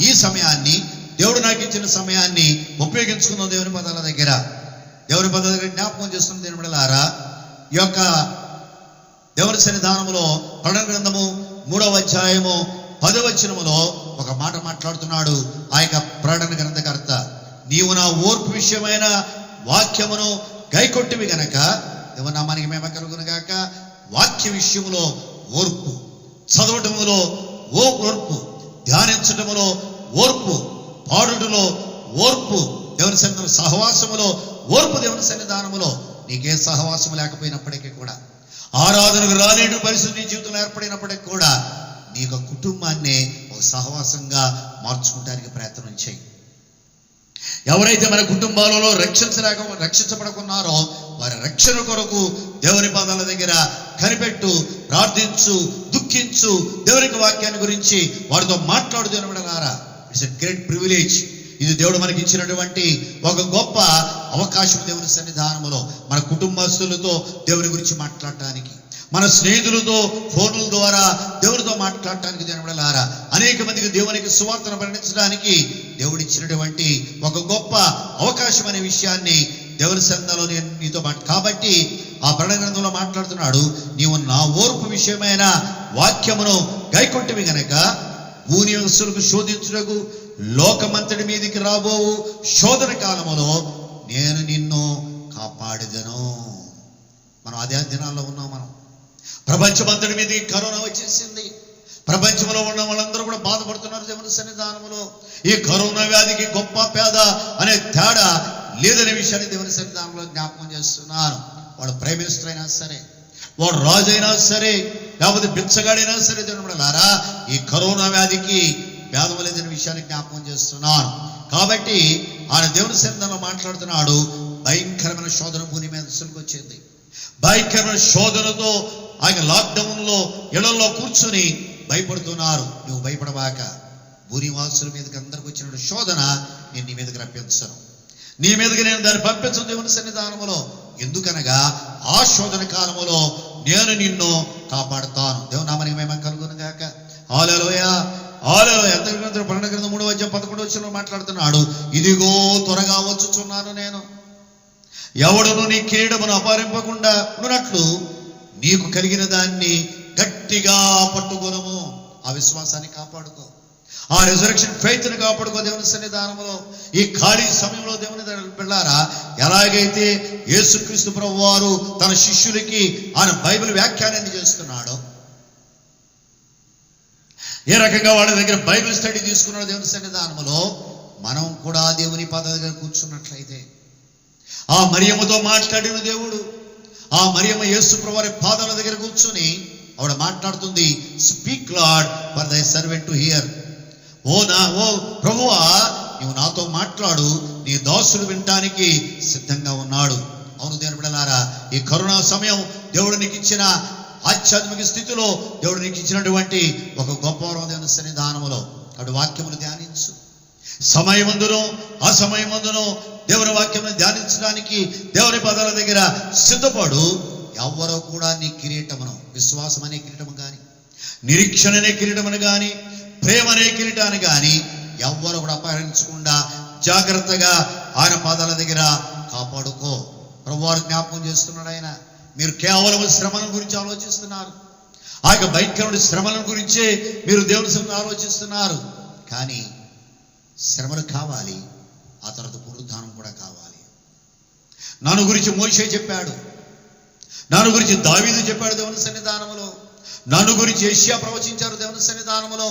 ఈ సమయాన్ని, దేవుడు నాకు ఇచ్చిన సమయాన్ని ఉపయోగించుకుందాం. దేవుని పదాల దగ్గర జ్ఞాపకం చేస్తున్న దేవుని బిడ్డలారా, ఈ యొక్క దేవుని సన్నిధానములో ప్రకటన గ్రంథము 3వ అధ్యాయము 10వ వచనములో ఒక మాట మాట్లాడుతున్నాడు ఆ యొక్క ప్రకటన గ్రంథకర్త. నీవు నా ఓర్పు విషయమైన వాక్యమును గైకొట్టివి గనక దేవుని నామానికి మేమ కలుగును గాక. వాక్య విషయములో ఓర్పు, చదవటములో ఓర్పు, ధ్యానించటములో ఓర్పు, పాడుటలో ఓర్పు, దేవుని సన్నిధానం సహవాసములో ఓర్పు. దేవుని సన్నిధానములో నీకే సహవాసము లేకపోయినప్పటికీ కూడా, ఆరాధనకు రాలేని పరిస్థితి జీవితంలో ఏర్పడినప్పటికీ కూడా నీ యొక్క కుటుంబాన్ని ఒక సహవాసంగా మార్చుకోవడానికి ప్రయత్నం చేయి. ఎవరైతే మన కుటుంబాలలో రక్షించబడకున్నారో వారి రక్షణ కొరకు దేవుని పాదాల దగ్గర కనిపెట్టు, ప్రార్థించు, దుఃఖించు, దేవునికి వాక్యాన్ని గురించి వారితో మాట్లాడు. దేవుని బిడ్డలారా, ఇట్స్ ఎ గ్రేట్ ప్రివిలేజ్. ఇది దేవుడు మనకి ఇచ్చినటువంటి ఒక గొప్ప అవకాశం. దేవుని సన్నిధానములో మన కుటుంబస్తులతో దేవుని గురించి మాట్లాడటానికి, మన స్నేహితులతో ఫోన్ల ద్వారా దేవునితో మాట్లాడటానికి, దేవుని బిడ్డలారా, అనేక మందికి దేవునికి సువార్తను ప్రకటించడానికి దేవుడు ఇచ్చినటువంటి ఒక గొప్ప అవకాశం అనే విషయాన్ని దేవుని సన్నిధిలో నేను నీతో కాబట్టి ఆ ప్రకటన గ్రంథంలో మాట్లాడుతున్నాడు. నీవు నా ఓర్పు విషయమైన వాక్యమును గైకొట్టివి గనక భూనివాసులకు శోధించుటకు లోకమంతటి మీదికి రాబోవు శోధన కాలములో నేను నిన్ను కాపాడెదను. మనం అదే దినాల్లో ఉన్నాం. మనం ప్రపంచమంతటి మీదకి కరోనా వచ్చేసింది. ప్రపంచంలో ఉన్న వాళ్ళందరూ కూడా బాధపడుతున్నారు. దేవుని సన్నిధానములో ఈ కరోనా వ్యాధికి గొప్ప పేద అనే తేడా లేదనే విషయాన్ని దేవుని సన్నిధానంలో జ్ఞాపకం చేస్తున్నాను. వాడు ప్రైమ్ మినిస్టర్ అయినా సరే, వాడు రాజు అయినా సరే, లేకపోతే బిచ్చగాడైనా సరే, దేవుని బిడ్డలారా, ఈ కరోనా వ్యాధికి భేదం లేదనే విషయాన్ని జ్ఞాపకం చేస్తున్నాను. కాబట్టి ఆయన దేవుని సన్నిధానంలో మాట్లాడుతున్నాడు. భయంకరమైన శోధన భూమి మీద వచ్చింది. భయంకరమైన శోధనతో ఆయన లాక్డౌన్లో ఇళ్లలో కూర్చుని భయపడుతున్నారు. నువ్వు భయపడబాక. భూనివాసుల మీదకి అందరికి వచ్చిన శోధన నేను నీ మీదకి రప్పించను, నీ మీదకి నేను దాన్ని పంపించను దేవుని సన్నిధానములో. ఎందుకనగా ఆ శోధన కాలములో నేను నిన్ను కాపాడుతాను. దేవుని నామానికి మహిమ కలుగును గాక. హల్లెలూయా, హల్లెలూయా. అంతకుముందు ప్రకటన గ్రంథం 3వ అధ్యాయం 11వ వచనంలో మాట్లాడుతున్నాడు. ఇదిగో త్వరగా వచ్చుచున్నాను నేను, ఎవడును నీ కిరీటమును అపహరింపకుండా ఉన్నట్లు నీకు కలిగిన దాన్ని గట్టిగా పట్టుకొనము. ఆ విశ్వాసాన్ని కాపాడుకో, ఆ రిజరెక్షన్ ఫెయిత్ని కాపాడుకో దేవుని సన్నిధానంలో. ఈ ఖాళీ సమయంలో దేవుని బిడ్డలారా, ఎలాగైతే యేసుక్రీస్తు ప్రభువు వారు తన శిష్యులకి ఆయన బైబిల్ వ్యాఖ్యానాన్ని చేస్తున్నాడో, ఏ రకంగా వాళ్ళ దగ్గర బైబిల్ స్టడీ తీసుకున్నాడో దేవుని సన్నిధానంలో, మనం కూడా దేవుని పాదాల దగ్గర కూర్చున్నట్లయితే, ఆ మరియమ్మతో మాట్లాడిన దేవుడు, ఆ మరియమ్మ యేసు ప్రభువు వారి పాదాల దగ్గర కూర్చొని ఆవిడ మాట్లాడుతుంది. Speak lord for thy servant to hear. ఓ ప్రభువా, నీవు నాతో మాట్లాడు, నీ దాసుడు వినటానికి సిద్ధంగా ఉన్నాడు. అవును దేవుని బిడ్డలారా, ఈ కరోనా సమయం దేవుడు నీకు ఇచ్చిన ఆధ్యాత్మిక స్థితిలో దేవుడు నీకు ఇచ్చినటువంటి ఒక గొప్ప దేవుని సన్నిధానములో అటు వాక్యమును ధ్యానించు. సమయమందును అసమయమందును దేవుని వాక్యమును ధ్యానించడానికి దేవుని పదాల దగ్గర సిద్ధపడు. ఎవరో కూడా నీ కిరీటమును, విశ్వాసం అనే కిరీటము కానీ, నిరీక్షణ అనే కిరీటమును కానీ, ప్రేమ అనే కిరీటాన్ని కానీ ఎవ్వరు కూడా అపహరించకుండా జాగ్రత్తగా ఆయన పాదాల దగ్గర కాపాడుకో. ప్రభువారు జ్ఞాపకం చేస్తున్నాడు. ఆయన మీరు కేవలం శ్రమల గురించి ఆలోచిస్తున్నారు, ఆ యొక్క భయంకరమైన శ్రమల గురించే మీరు దేవుని సన్నిధిలో ఆలోచిస్తున్నారు. కానీ శ్రమలు కావాలి, ఆ తర్వాత పునరుద్ధానం కూడా కావాలి. నన్ను గురించి మోషే చెప్పాడు, నన్ను గురించి దావీదు చెప్పాడు దేవుని సన్నిధానములో, నన్ను గురించి యెషయా ప్రవచించారు దేవుని సన్నిధానములో.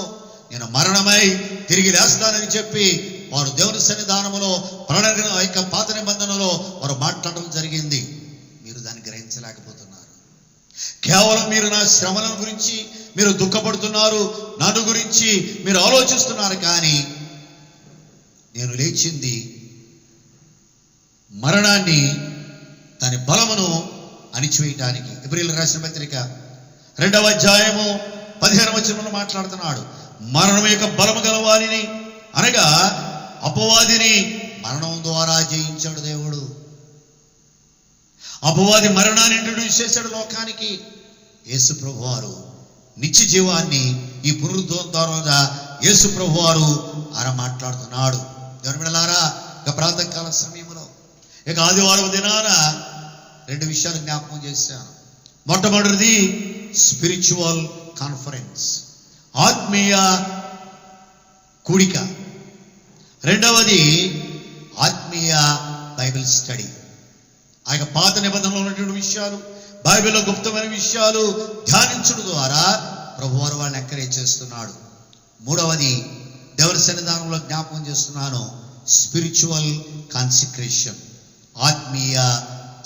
నేను మరణమై తిరిగి లేస్తానని చెప్పి వారు దేవుని సన్నిధానములో ప్రణగిన యొక్క పాత నిబంధనలో వారు మాట్లాడడం జరిగింది. మీరు దాన్ని గ్రహించలేకపోతున్నారు. కేవలం మీరు నా శ్రమల గురించి మీరు దుఃఖపడుతున్నారు, నన్ను గురించి మీరు ఆలోచిస్తున్నారు. కానీ నేను లేచింది మరణాన్ని, దాని బలమును అణిచివేయటానికి. ఎబ్రీయులకు రాసిన పత్రిక 2వ అధ్యాయము 15వ వచనంలో మాట్లాడుతున్నాడు. మరణం యొక్క బలము గల వారిని, అనగా అపవాదిని మరణం ద్వారా జయించాడు దేవుడు. అపవాది మరణాన్ని ఇంట్రడ్యూస్ చేశాడు లోకానికి. యేసు ప్రభువారు నిత్య జీవాన్ని ఈ పునరుద్ధరణ ద్వారా యేసు ప్రభువారు ఆయన మాట్లాడుతున్నాడు. దేవుని బిడ్డలారా, ఇక ప్రాతకాల సమయంలో, ఇక ఆదివారం దినాన 2 విషయాలు జ్ఞాపకం చేశాను. మొట్టమొదటిది స్పిరిచువల్ కాన్ఫరెన్స్, ఆత్మీయ కూడిక. రెండవది ఆత్మీయ బైబిల్ స్టడీ. ఆ యొక్క పాత నిబంధనలో ఉన్నటువంటి విషయాలు, బైబిల్లో గుప్తమైన విషయాలు ధ్యానించడం ద్వారా ప్రభువారు వాళ్ళని ఎంకరేజ్ చేస్తున్నాడు. మూడవది దేవుని సన్నిధానంలో జ్ఞాపకం చేస్తున్నాను, స్పిరిచువల్ కాన్సిక్రేషన్, ఆత్మీయ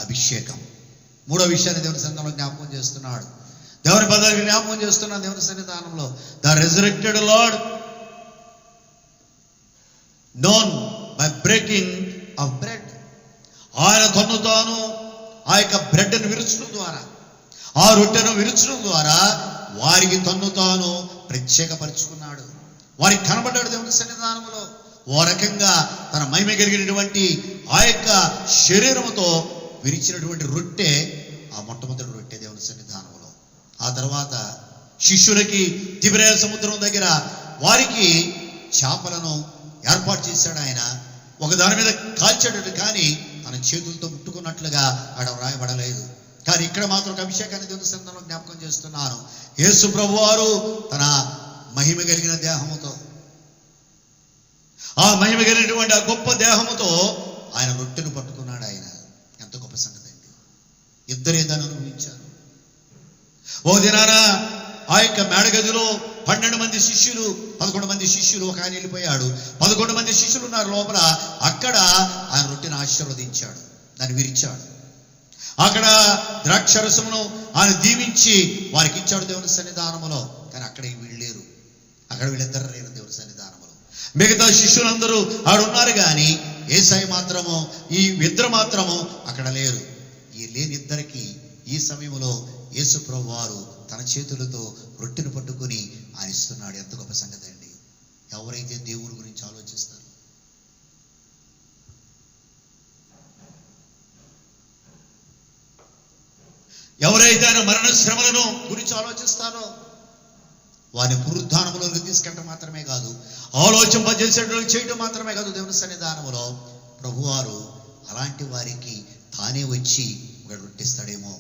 అభిషేకం. మూడో విషయాన్ని దేవుని సన్నిధానంలో జ్ఞాపకం చేస్తున్నాడు. దేవుని పదానికి జ్ఞాపకం చేస్తున్నాను దేవుని సన్నిధానంలో. The resurrected lord known by breaking of bread. ఆయన తన్ను తాను ఆ యొక్క బ్రెడ్ను విరుచడం ద్వారా, ఆ రొట్టెను విరుచడం ద్వారా వారికి తన్ను తాను ప్రత్యేకపరుచుకున్నాడు. వారికి కనబడ్డాడు దేవుని సన్నిధానంలో. ఓ రకంగా తన మహిమ కలిగినటువంటి ఆ యొక్క శరీరముతో విరిచినటువంటి రొట్టె ఆ మొట్టమొదటి రొట్టె దేవుని సన్నిధానంలో. ఆ తర్వాత శిష్యులకి తిబెరియా సముద్రం దగ్గర వారికి చేపలను ఏర్పాటు చేశాడు ఆయన. ఒకదాని మీద కాల్చాడు, కానీ తన చేతులతో ముట్టుకున్నట్లుగా ఆడ వ్రాయబడలేదు. కానీ ఇక్కడ మాత్రం ఒక అభిషేకాన్ని దేవుని సన్నిధానంలో జ్ఞాపకం చేస్తున్నాను. యేసు ప్రభువారు తన మహిమ కలిగిన దేహముతో, ఆ మహిమ కలిగినటువంటి ఆ గొప్ప దేహముతో ఆయన రొట్టెను పట్టుకున్నాడు. ఆయన ఎంత గొప్ప సంగతి అండి. ఇద్దరే దాన్ని అనుభవించారు. ఓ దినాన ఆ యొక్క మేడగదిలో 12 మంది శిష్యులు, 11 మంది శిష్యులు, ఒక ఆయన వెళ్ళిపోయాడు. 11 మంది శిష్యులు ఉన్నారు లోపల. అక్కడ ఆయన రొట్టెను ఆశీర్వదించాడు, దాన్ని విరిచాడు. అక్కడ ద్రాక్షరసమును ఆయన దీవించి వారికి ఇచ్చాడు దేవుని సన్నిధానములో. కానీ అక్కడ వీళ్ళు లేరు, అక్కడ వీళ్ళిద్దరు లేరు దేవుని సన్నిధానములో. మిగతా శిష్యులందరూ ఆడున్నారు, కానీ యేసయ్య మాత్రము, ఈ ఇద్దరు మాత్రము అక్కడ లేరు. ఈ లేని ఇద్దరికి ఈ సమయంలో యేసు ప్రభువారు తన చేతులతో రొట్టెను పట్టుకుని ఆయన ఇస్తున్నాడు. ఎంత గొప్ప సంగతి అండి. ఎవరైతే దేవుని గురించి ఆలోచిస్తారో, ఎవరైతే ఆయన మరణ శ్రమలను గురించి ఆలోచిస్తారో, వారిని పునరుద్ధానములోకి తీసుకెళ్ళడం మాత్రమే కాదు, ఆలోచింపజేసేటట్లు చేయడం మాత్రమే కాదు, దేవుని సన్నిధానములో ప్రభువారు అలాంటి వారికి తానే వచ్చి ఒక రొట్టెస్తాడేమో.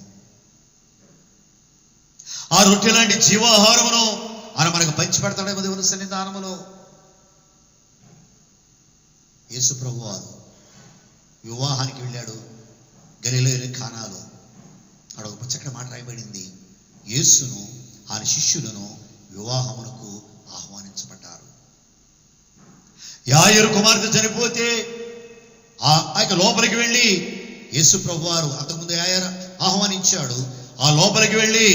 ఆ రొట్టె లాంటి జీవాహారమును ఆయన మనకు పంచి పెడతాడేమో దేవుని సన్నిధానములో. యేసు ప్రభువారు వివాహానికి వెళ్ళాడు గలిలయ కానాలో. అక్కడ ఒక చక్కటి మాట రాయబడింది, యేసును ఆయన శిష్యులను వివాహమునకు ఆహ్వానించబడ్డారు. యాయరు కుమార్తె చనిపోతే ఆ యొక్క లోపలికి వెళ్ళి యేసు ప్రభువారు, అంతకుముందు యాయరు ఆహ్వానించాడు, ఆ లోపలికి వెళ్ళి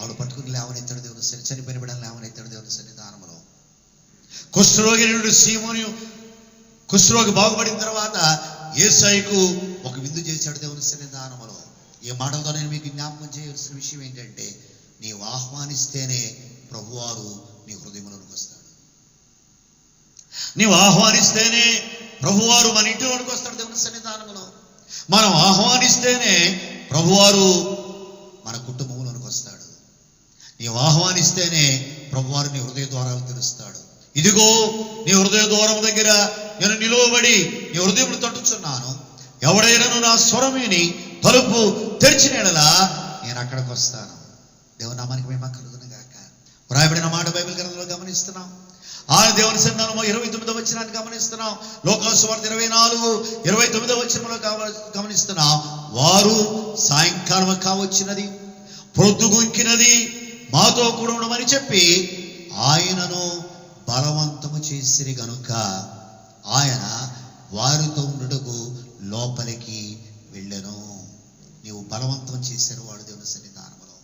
ఆవిడ పట్టుకుని లేవనెత్తాడు దేవుని సన్నిధానంలో. చనిపోయిన బిడ్డను లేవనెత్తాడు దేవుని సన్నిధానంలో. కుష్ఠరోగి సీమోను కుష్ఠరోగి బాగుపడిన తర్వాత యేసయ్యకు ఒక విందు చేశాడు దేవుని సన్నిధానంలో. ఈ మాటలతో నేను మీకు జ్ఞాపకం చేయవలసిన విషయం ఏంటంటే, నీవు ఆహ్వానిస్తేనే ప్రభువారు నీ హృదయంలోనికి వస్తాడు. నీవు ఆహ్వానిస్తేనే ప్రభువారు మన ఇంటిలోనికి వస్తాడు దేవుని సన్నిధానంలో. మనం ఆహ్వానిస్తేనే ప్రభువారు మన కుటుంబంలోనికి వస్తాడు. నీవు ఆహ్వానిస్తేనే ప్రభువారు నీ హృదయ ద్వారాలు తెరుస్తాడు. ఇదిగో నీ హృదయ ద్వారం దగ్గర నేను నిలువబడి నీ హృదయమును తట్టుచున్నాను, ఎవడైనాను నా స్వరం విని తలుపు తెరిచిన యెడల నేను అక్కడికి వస్తాను. దేవుని నామానికి మేము కలుగును గాక. వ్రాయబడిన మాట బైబిల్ గ్రంథంలో గమనిస్తున్నాం. ఆ దేవుని సన్నిధానంలో 29వ వచనాన్ని గమనిస్తున్నాం. లోకాసు వార్త 24:29వ వచనంలో గమనిస్తున్నాం. వారు సాయంకాలం కావచ్చినది, ప్రొద్దుగుంకినది, మాతో కూడా ఉండమని చెప్పి ఆయనను బలవంతము చేసిరి గనుక ఆయన వారితో ఉండుటకు లోపలికి వెళ్ళెను. నీవు బలవంతం చేశారు వాడు దేవుని సన్నిధానంలో.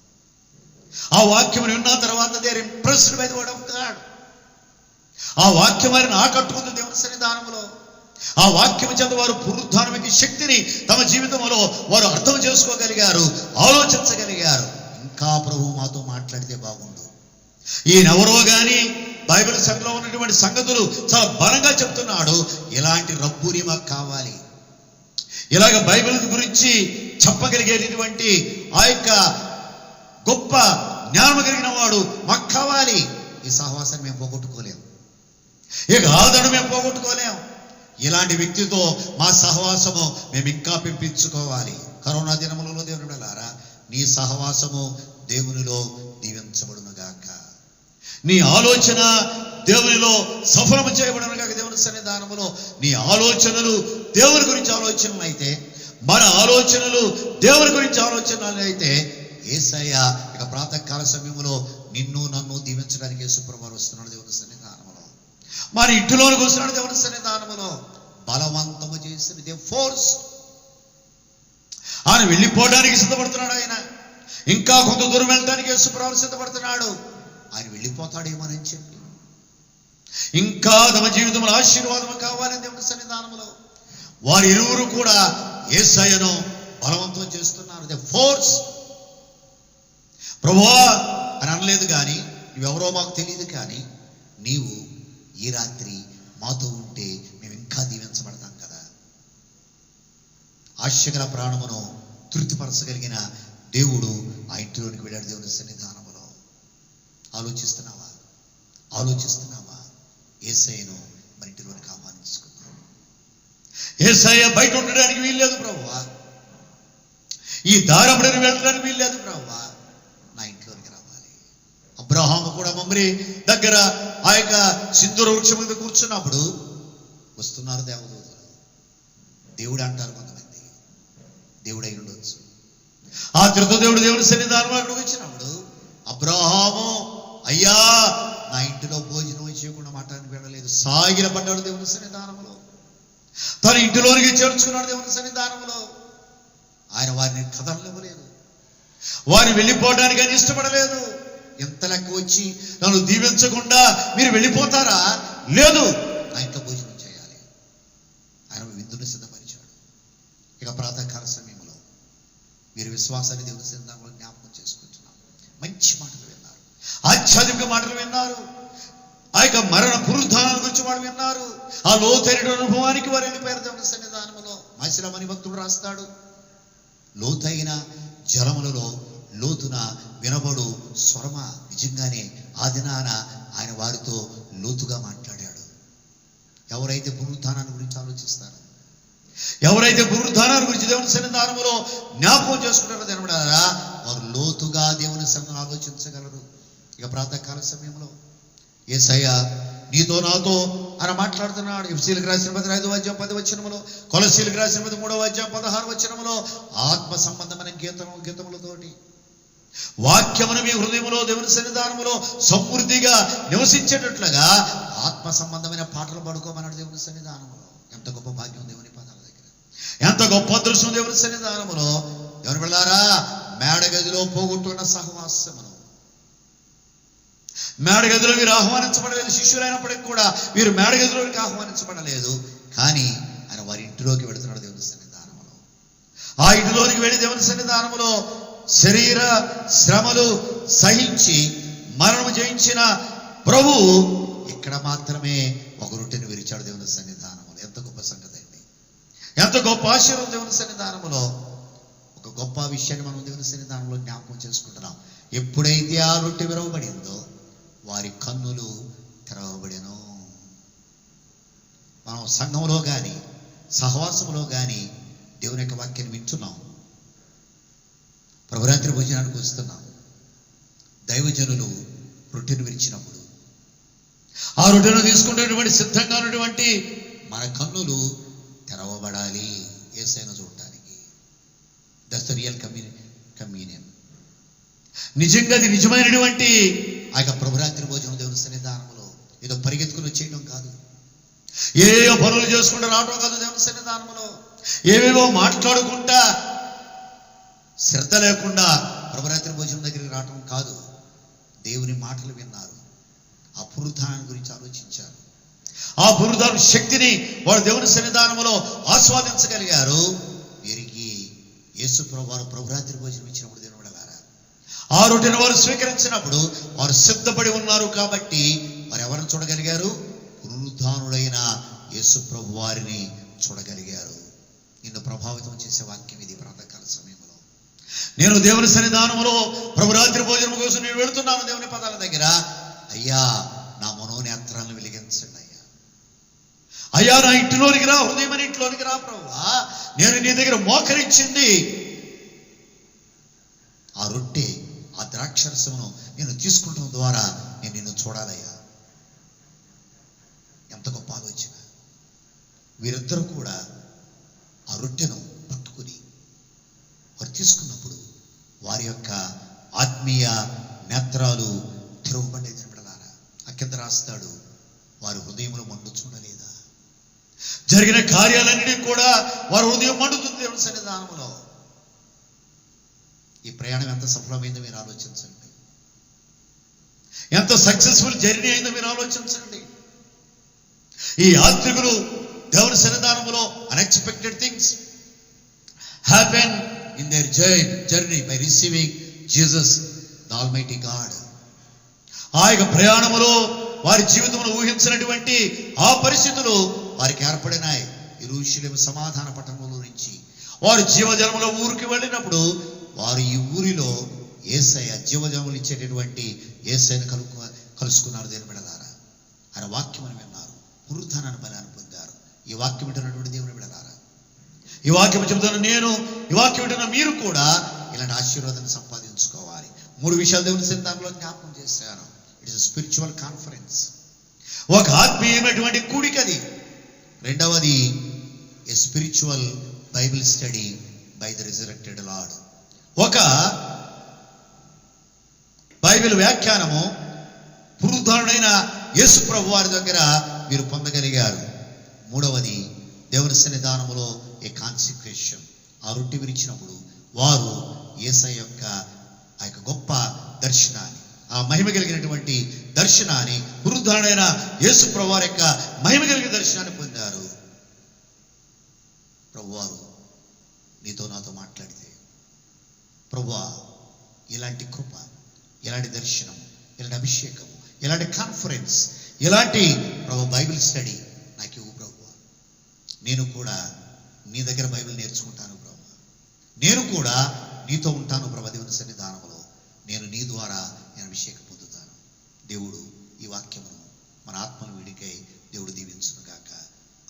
ఆ వాక్యం విన్న తర్వాత they are impressed by the word of God. ఆ వాక్యం వారిని ఆకట్టుకుంది దేవుని సన్నిధానంలో. ఆ వాక్యం చేత వారు పునరుద్ధానం యొక్క శక్తిని తమ జీవితంలో వారు అర్థం చేసుకోగలిగారు, ఆలోచించగలిగారు. ఇంకా ప్రభు మాతో మాట్లాడితే బాగుండు. ఈయనెవరో గాని బైబిల్ సంఘంలో ఉన్నటువంటి సంగతులు చాలా బలంగా చెప్తున్నాడు. ఇలాంటి రబ్బుని మాకు కావాలి. ఇలాగ బైబిల్ గురించి చెప్పగలిగేటటువంటి ఆ యొక్క గొప్ప జ్ఞానం కలిగిన వాడు మాకు కావాలి. ఈ సహవాసాన్ని మేము పోగొట్టుకోలేము, ఇక ఆదరణ మేము పోగొట్టుకోలేము. ఇలాంటి వ్యక్తితో మా సహవాసము మేము ఇంకా పెంపించుకోవాలి. కరోనా దినములలో దేవుని బిడ్డలారా, నీ సహవాసము దేవునిలో దీవించబడునుగాక. నీ ఆలోచన దేవునిలో సఫలము చేయబడును గాక. దేవుని సన్నిధానములో నీ ఆలోచనలు దేవుని గురించి ఆలోచనలు అయితే, మన ఆలోచనలు దేవుని గురించి ఆలోచనలు అయితే, యేసయ్య ఇక ప్రాతకాల సమయంలో నిన్ను నన్ను దీవించడానికి యేసుప్రభువు వస్తున్నాడు దేవుని సన్నిధానములో. మన ఇంటిలోనికి వస్తున్నాడు దేవుని సన్నిధానములో. బలవంతము చేసిన ఫోర్స్ ఆయన వెళ్ళిపోవడానికి సిద్ధపడుతున్నాడు. ఆయన ఇంకా కొంత దూరం వెళ్ళడానికి యేసుప్రభువు సిద్ధపడుతున్నాడు. ఆయన వెళ్ళిపోతాడేమోనని చెప్పి ఇంకా తమ జీవితంలో ఆశీర్వాదం కావాలని దేవుని సన్నిధానంలో వారి ఇరువురు కూడా యేసయ్యను బలవంతం చేస్తున్నారు. They force. ప్రభువా అని అనలేదు కానీ, నువ్వెవరో మాకు తెలియదు కానీ, నీవు ఈ రాత్రి మాతో ఉంటే మేము ఇంకా దీవించబడతాం కదా. ఆశగల ప్రాణమును తృప్తిపరచగలిగిన దేవుడు ఆ ఇంటిలోనికి వెళ్ళాడు దేవుని సన్నిధానములో. ఆలోచిస్తున్నావా? యేసయ్యను మన ఇంటిలోనికి ఆహ్వానించుకున్నాం. యేసయ్య బయట ఉండడానికి వీల్లేదు ప్రభువా, ఈ దారముడిని వెళ్ళడానికి వీల్లేదు ప్రభువా, నా ఇంట్లోనికి రావాలి. అబ్రహాము కూడా మమ్రీ దగ్గర ఆ యొక్క సింధూర వృక్షం మీద కూర్చున్నప్పుడు వస్తున్నారు దేవదూతలు. దేవుడు అంటారు కొంతమంది, దేవుడు అయి ఉండొచ్చు. ఆ త్రిత్వదేవుడు దేవుడి సన్నిధానంలో అక్కడికి వచ్చినప్పుడు అబ్రహాము, అయ్యా నా ఇంటిలో భోజనం చేయకుండా మాట్లాడి వెళ్ళలేదు. సాగిల పడ్డాడు దేవుని సన్నిధానంలో. తన ఇంటిలోనికి చేర్చుకున్నాడు దేవుని సన్నిధానంలో. ఆయన వారిని కదలనివ్వలేదు, వారిని వెళ్ళిపోవడానికి ఆయన ఇష్టపడలేదు. ఎంత లెక్క వచ్చి నన్ను దీవించకుండా మీరు వెళ్ళిపోతారా? లేదు, నా ఇంట్లో భోజనం చేయాలి. ఆయన విందును సిద్ధపరిచాడు. ఇక ప్రాతకాల సమయంలో మీరు విశ్వాసాన్ని దేవుని సన్నిధానంలో జ్ఞాపకం చేసుకుంటున్నారు. మంచి మాటలు విన్నారు, ఆధ్యాత్మిక మాటలు విన్నారు. ఆ యొక్క మరణ పునరుద్ధానాల గురించి వాడు విన్నారు. ఆ లోతైన అనుభవానికి వారు వెళ్ళిపోయారు దేవుని సన్నిధానంలో. మసిలమని భక్తుడు రాస్తాడు, లోతైన జలములలో లోతున వినబడు స్వరమ. నిజంగానే ఆ దినాన ఆయన వారితో లోతుగా మాట్లాడాడు. ఎవరైతే పునరుద్ధానాన్ని గురించి ఆలోచిస్తారో, ఎవరైతే పునరుద్ధానాన్ని గురించి దేవుని సన్నిధానంలో జ్ఞాపకం చేసుకుంటారో దేవుడారా, వారు లోతుగా దేవుని సన్నిధానం ఆలోచించగలరు. ఇక ప్రాతకాల సమయంలో యేసయ్య నీతో నాతో ఆయన మాట్లాడుతున్నాడు. ఎఫెసీయులకు రాసిన 5:10 కొలస్సీయులకు రాసిన 3:16 ఆత్మ సంబంధమైన గీతములతోటి వాక్యమును మీ హృదయములో దేవుని సన్నిధానములో సమృద్ధిగా నివసించేటట్లుగా ఆత్మ సంబంధమైన పాటలు పాడుకోమన్నాడు దేవుని సన్నిధానములో. ఎంత గొప్ప భాగ్యం దేవుని పాదాల దగ్గర, ఎంత గొప్ప అదృష్టం దేవుని సన్నిధానములో. ఎవరు వెళ్ళారా? మేడగదిలో పోగొట్టుకున్న సహవాసమును. మేడగదిలో వీరు ఆహ్వానించబడలేదు. శిష్యులైనప్పటికీ కూడా వీరు మేడగదిలోకి ఆహ్వానించబడలేదు. కానీ ఆయన వారి ఇంటిలోకి వెళుతున్నాడు దేవుని సన్నిధానములో. ఆ ఇంటిలోనికి వెళ్ళి దేవుని సన్నిధానములో శరీర శ్రమలు సహించి మరణము జయించిన ప్రభు ఇక్కడ మాత్రమే ఒక రొట్టెను విరిచాడు దేవుని సన్నిధానములో. ఎంత గొప్ప సంగతి అండి, ఎంత గొప్ప ఆశీర్వాదం దేవుని సన్నిధానములో. ఒక గొప్ప విషయాన్ని మనం దేవుని సన్నిధానంలో జ్ఞాపకం చేసుకుంటున్నాం. ఎప్పుడైతే ఆ రొట్టె విరవబడిందో వారి కన్నులు తెరవబడెను. మనం సంఘంలో కానీ సహవాసంలో కానీ దేవుని యొక్క వాక్యాన్ని వింటున్నాం, ప్రభురాత్రి భోజనానికి వస్తున్నాం. దైవజనులు రొట్టెను విరిచినప్పుడు ఆ రొట్టెను తీసుకునేటువంటి సిద్ధంగా ఉన్నటువంటి మన కన్నులు తెరవబడాలి యేసయ్యను చూడటానికి. That's the real communion. నిజంగా అది నిజమైనటువంటి ఆ యొక్క ప్రభురాత్రి భోజనం దేవుని సన్నిధానంలో ఏదో పరిగెత్తుకుని వచ్చేయడం కాదు, ఏవో పనులు చేసుకుంటూ రావడం కాదు. దేవుని సన్నిధానంలో ఏవేవో మాట్లాడుకుంటా శ్రద్ధ లేకుండా ప్రభురాత్రి భోజనం దగ్గరికి రావడం కాదు. దేవుని మాటలు విన్నారు, ఆ పునరుద్ధానం గురించి ఆలోచించారు. ఆ పునరుద్ధాన శక్తిని వారు దేవుని సన్నిధానంలో ఆస్వాదించగలిగారు. వీరికి యేసు ప్రభు వారు ప్రభురాత్రి భోజనం ఇచ్చినప్పుడు దేవుని బిడ్డలారా, ఆ రొట్టెను వారు స్వీకరించినప్పుడు వారు సిద్ధపడి ఉన్నారు కాబట్టి వారు ఎవరిని చూడగలిగారు? పునరుద్ధానుడైన యేసు ప్రభు వారిని చూడగలిగారు. నిన్ను ప్రభావితం చేసే వాక్యం ఇది. ప్రాతకాల సమయంలో నేను దేవుని సన్నిధానంలో ప్రభురాత్రి భోజనం కోసం నేను వెళుతున్నాను. దేవుని పదాల దగ్గర, అయ్యా నా మనోనేత్రాలను వెలిగించండి అయ్యా, అయ్యా నా ఇంటిలోనికి రా, హృదయం అని ఇంట్లోనికి రా ప్రభువా. నేను నీ దగ్గర మోకరించింది ఆ రొట్టె, ఆ ద్రాక్షరసమును నేను తీసుకుంటం ద్వారా నేను నిన్ను చూడాలయ్యా. ఎంత గొప్ప ఆలోచన. వీరిద్దరూ కూడా ఆ రొట్టెను పట్టుకుని వారు తీసుకున్నప్పుడు వారి యొక్క ఆత్మీయ నేత్రాలు తెరవబడేది. బిడ్డలారా, ఆ కింద రాస్తాడు, వారి హృదయంలో మండు చూడలేదా? జరిగిన కార్యాలన్నిటికీ కూడా వారి హృదయం మండుతుంది దేవుని సన్నిధానంలో. ఈ ప్రయాణం ఎంత సఫలమైందో మీరు ఆలోచించండి. ఎంత సక్సెస్ఫుల్ జర్నీ అయిందో మీరు ఆలోచించండి. ఈ యాత్రికులు దేవుని సన్నిధానంలో unexpected things happen in their journey by receiving Jesus the almighty God. ఆ యొక్క ప్రయాణములో వారి జీవితంలో ఊహించినటువంటి ఆ పరిస్థితులు వారికి ఏర్పడినాయి. యెరూషలేము సమాధాన పట్టణంలో నుంచి వారు జీవజలముల ఊరికి వెళ్ళినప్పుడు వారు ఈ ఊరిలో యేసయ్య జీవజలములు ఇచ్చేటటువంటి యేసయ్యను కలుసుకున్నారు. దేవుని బిడ్డలారా, ఆయన వాక్యం అని విన్నారు, పునరుద్ధానాన్ని బలాన్ని పొందారు. ఈ వాక్యం వింటున్నటువంటి దేవుని బిడ్డలారా, ఈ వాక్యం చెబుతాను నేను, ఈ వాక్యం వింటున్న మీరు కూడా ఇలాంటి ఆశీర్వాదాన్ని సంపాదించుకోవాలి. 3 విషయాలు దేవుని సన్నిధానంలో జ్ఞాపకం చేశాను. ఇట్స్ స్పిరిచువల్ కాన్ఫరెన్స్, ఒక ఆత్మీయమైనటువంటి కూడికది. రెండవది a spiritual Bible study by the resurrected lord, ఒక బైబిల్ వ్యాఖ్యానము పునరుద్ధానుడైన యేసు ప్రభు వారి దగ్గర మీరు పొందగలిగారు. మూడవది దేవుని సన్నిధానములో ఏ కాన్సిక్రేషన్, ఆ రొట్టె విరిచినప్పుడు వారు యేసయ్య యొక్క ఆ యొక్క గొప్ప దర్శనాన్ని, ఆ మహిమ కలిగినటువంటి దర్శనాన్ని, పునరుద్ధానుడైన యేసు ప్రభు వారి యొక్క మహిమ కలిగిన దర్శనాన్ని పొందారు. ప్రభువారు నీతో నాతో మాట్లాడితే, ప్రభువా ఇలాంటి కృప, ఇలాంటి దర్శనం, ఇలాంటి అభిషేకము, ఇలాంటి కాన్ఫరెన్స్, ఇలాంటి ప్రభు బైబిల్ స్టడీ నాకు ఇవ్వు ప్రభువా. నేను కూడా నీ దగ్గర బైబిల్ నేర్చుకుంటాను ప్రభు, నేను కూడా నీతో ఉంటాను ప్రభు దేవుని సన్నిధానంలో. నేను నీ ద్వారా నేను అభిషేకం పొందుతాను. దేవుడు ఈ వాక్యమును మన ఆత్మను వీడికై దేవుడు దీవించును గాక.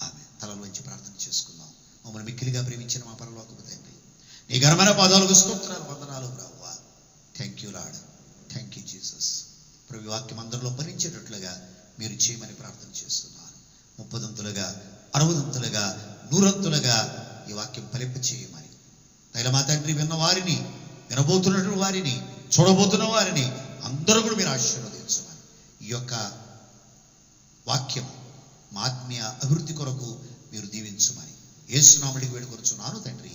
ఆమె తలలు వంచి ప్రార్థన చేసుకుందాం. మమ్మల్ని మిక్కిలిగా ప్రేమించిన మా పరలోకపు తండ్రి, నీ ఘనమైన పాదాలకు స్తోత్రాలు, వందనాలు ప్రభువా. Thank you lord, thank you Jesus. ప్రభు వాక్యం అందరిలో భరించేటట్లుగా మీరు చేయమని ప్రార్థన చేస్తున్నాను. 30 60 100 ఈ వాక్యం ఫలింప చేయమని తైల మా తండ్రి, విన్న వారిని, వినబోతున్నటువంటి వారిని, చూడబోతున్న వారిని అందరూ కూడా మీరు ఆశీర్వదించమని, ఈ యొక్క వాక్యం మా ఆత్మీయ అభివృద్ధి కొరకు మీరు దీవించమని యేసునామములో వేడుకొనుచున్నాను తండ్రి,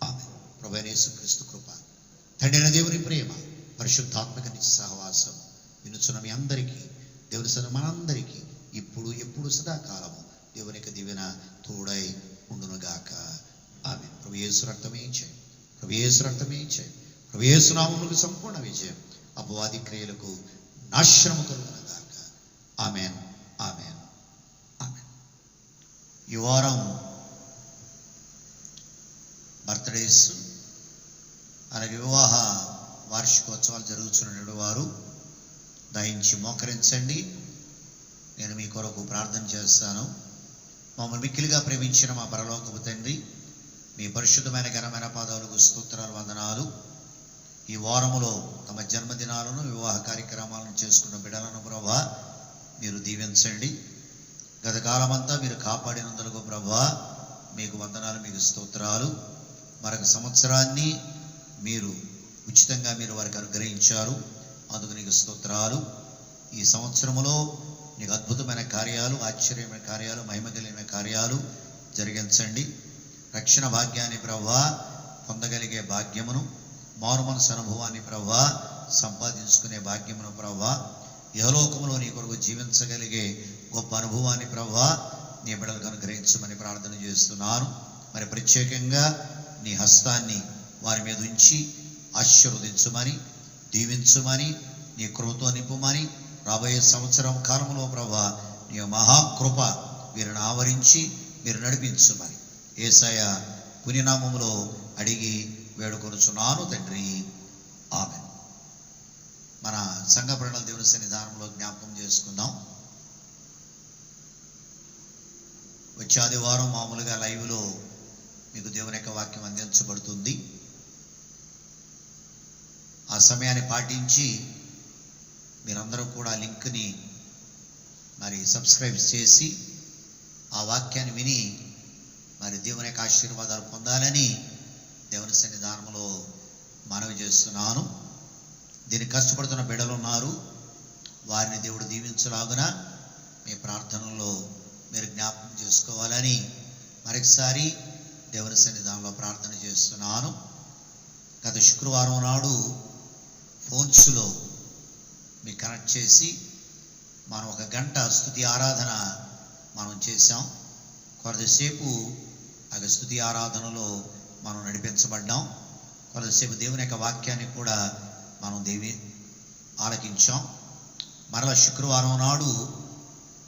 ఆమేన్. ప్రభువైన యేసుక్రీస్తు కృప, తండ్రి అయిన దేవుని ప్రేమ, పరిశుద్ధాత్మక నిత్య సహవాసం వినుచున్న మీ అందరికీ, దేవుని సన్నిధిలో మనందరికీ ఇప్పుడు ఎప్పుడు సదాకాలము దేవుని యొక్క దీవెన తోడై ఉండునుగాక. ఆమేన్. ప్రభు యేసు రక్తమే జయం, ప్రభు యేసు రక్తమే జయం, ప్రభు యేసు నామమునకు సంపూర్ణ విజయం, అపవాది క్రియలకు నాశనము కలుగునుగాక. ఆమేన్, ఆమేన్, ఆమేన్. ఈ వారం బర్త్డేస్ అలాగే వివాహ వార్షికోత్సవాలు జరుగుతున్నటువంటి వారు దయించి మోకరించండి. నేను మీ కొరకు ప్రార్థన చేస్తాను. మమ్మల్ని మిక్కిలిగా ప్రేమించిన మా పరలోకపు తండ్రి, మీ పరిశుద్ధమైన ఘనమైన పాదాలకు స్తోత్రాలు, వందనాలు. ఈ వారములో తమ జన్మదినాలను, వివాహ కార్యక్రమాలను చేసుకున్న బిడ్డలను ప్రభువా మీరు దీవించండి. గత కాలమంతా మీరు కాపాడినందుకు ప్రభువా మీకు వందనాలు, మీకు స్తోత్రాలు. మరొక సంవత్సరాన్ని మీరు ఉచితంగా మీరు వారికి అనుగ్రహించారు, అందుకు నీకు స్తోత్రాలు. ఈ సంవత్సరములో నీకు అద్భుతమైన కార్యాలు, ఆశ్చర్యమైన కార్యాలు, మహిమ కలిగిన కార్యాలు జరిగించండి. రక్షణ భాగ్యాన్ని ప్రభువా పొందగలిగే భాగ్యమును, మారు మనసు అనుభవాన్ని ప్రభువా సంపాదించుకునే భాగ్యమును ప్రభువా, యహలోకములో నీ కొరకు జీవించగలిగే గొప్ప అనుభవాన్ని ప్రభువా నీ బిడ్డలకు అనుగ్రహించమని ప్రార్థన చేస్తున్నాను. మరి ప్రత్యేకంగా నీ హస్తాన్ని వారి మీద ఉంచి ఆశీర్వదించమని, దీవించమని, నీ కృపతో నింపుమని, రాబోయే సంవత్సరం కాలంలో ప్రభువా నీ మహాకృప వీరిని ఆవరించి మీరు నడిపించమని యేసయ్య పుణ్యనామములో అడిగి వేడుకొనుచున్నాను తండ్రి, ఆమేన్. మన సంఘ ప్రణాళిక దేవుని సన్నిధానంలో జ్ఞాపకం చేసుకుందాం. వచ్చే ఆదివారం మామూలుగా లైవ్లో మీకు దేవుని యొక్క వాక్యం అందించబడుతుంది. ఆ సమయాన్ని పాటించి మీరందరూ కూడా లింక్ని మరి సబ్స్క్రైబ్ చేసి ఆ వాక్యాన్ని విని మరి దేవుని యొక్క ఆశీర్వాదాలు పొందాలని దేవుని సన్నిధానంలో మనవి చేస్తున్నాను. దీనికి కష్టపడుతున్న బిడ్డలు ఉన్నారు, వారిని దేవుడు దీవించలాగున మీ ప్రార్థనలో మీరు జ్ఞాపకం చేసుకోవాలని మరొకసారి దేవుని సన్నిధానంలో ప్రార్థన చేస్తున్నాను. గత శుక్రవారం నాడు ఫోన్స్లో మీకు కనెక్ట్ చేసి మనం 1 గంట స్తుతి ఆరాధన మనం చేశాం. కొద్దిసేపు ఆ స్తుతి ఆరాధనలో మనం నడిపించబడ్డాం. కొద్దిసేపు దేవుని యొక్క వాక్యాన్ని కూడా మనం ఆలకించాం. మరలా శుక్రవారం నాడు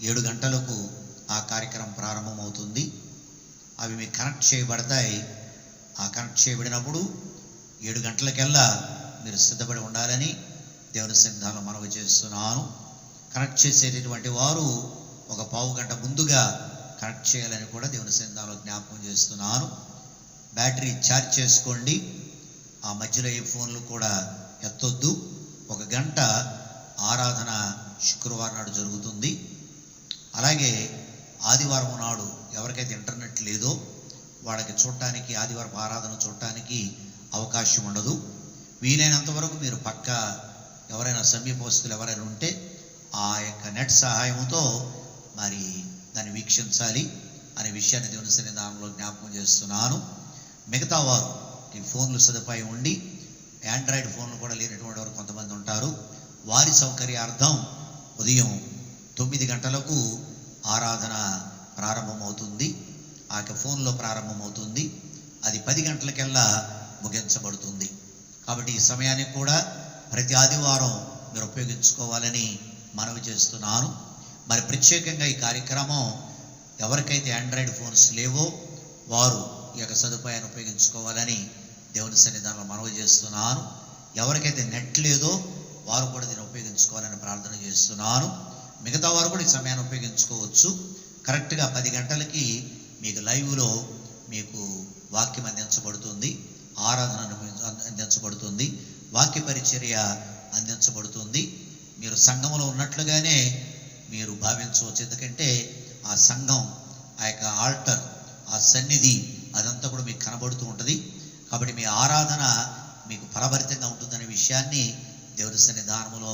7 గంటలకు ఆ కార్యక్రమం ప్రారంభమవుతుంది. అవి మీకు కనెక్ట్ చేయబడతాయి. ఆ కనెక్ట్ చేయబడినప్పుడు 7 గంటలకెల్లా మీరు సిద్ధపడి ఉండాలని దేవుని సన్నిధానంలో మనవి చేస్తున్నాను. కనెక్ట్ చేసేటటువంటి వారు 1 పావు గంట ముందుగా కనెక్ట్ చేయాలని కూడా దేవుని సన్నిధానంలో జ్ఞాపకం చేస్తున్నాను. బ్యాటరీ ఛార్జ్ చేసుకోండి. ఆ మధ్యలో ఏ ఫోన్లు కూడా ఎత్తొద్దు. 1 గంట ఆరాధన శుక్రవారం నాడు జరుగుతుంది. అలాగే ఆదివారం నాడు ఎవరికైతే ఇంటర్నెట్ లేదో వాళ్ళకి చూడటానికి, ఆదివారం ఆరాధన చూడటానికి అవకాశం ఉండదు. వీలైనంత వరకు మీరు పక్క ఎవరైనా సమీపస్తులు ఎవరైనా ఉంటే ఆ యొక్క నెట్ సహాయంతో మరి దాన్ని వీక్షించాలి అనే విషయాన్ని దేవుని సన్నిధానంలో జ్ఞాపకం చేస్తున్నాను. మిగతా వారు ఈ ఫోన్లు సదుపాయం ఉండి ఆండ్రాయిడ్ ఫోన్లు కూడా లేనటువంటి వారు కొంతమంది ఉంటారు. వారి సౌకర్యార్థం ఉదయం 9 గంటలకు ఆరాధన ప్రారంభమవుతుంది. ఆ యొక్క ఫోన్లో ప్రారంభమవుతుంది. అది 10 గంటలకెల్లా ముగించబడుతుంది. కాబట్టి ఈ సమయానికి కూడా ప్రతి ఆదివారం మీరు ఉపయోగించుకోవాలని మనవి చేస్తున్నాను. మరి ప్రత్యేకంగా ఈ కార్యక్రమం ఎవరికైతే ఆండ్రాయిడ్ ఫోన్స్ లేవో వారు ఈ యొక్క సదుపాయాన్ని ఉపయోగించుకోవాలని దేవుని సన్నిధానంలో మనవి చేస్తున్నాను. ఎవరికైతే నెట్ లేదో వారు కూడా దీన్ని ఉపయోగించుకోవాలని ప్రార్థన చేస్తున్నాను. మిగతా వారు కూడా ఈ సమయాన్ని ఉపయోగించుకోవచ్చు. కరెక్ట్గా 10 గంటలకి మీకు లైవ్లో మీకు వాక్యం అందించబడుతుంది, ఆరాధన అందించబడుతుంది, వాక్య పరిచర్య అందించబడుతుంది. మీరు సంఘంలో ఉన్నట్లుగానే మీరు భావించవచ్చు. ఎందుకంటే ఆ సంఘం, ఆ యొక్క ఆల్టర్, ఆ సన్నిధి అదంతా కూడా మీకు కనబడుతూ ఉంటుంది. కాబట్టి మీ ఆరాధన మీకు ఫలభరితంగా ఉంటుందనే విషయాన్ని దేవుని సన్నిధానంలో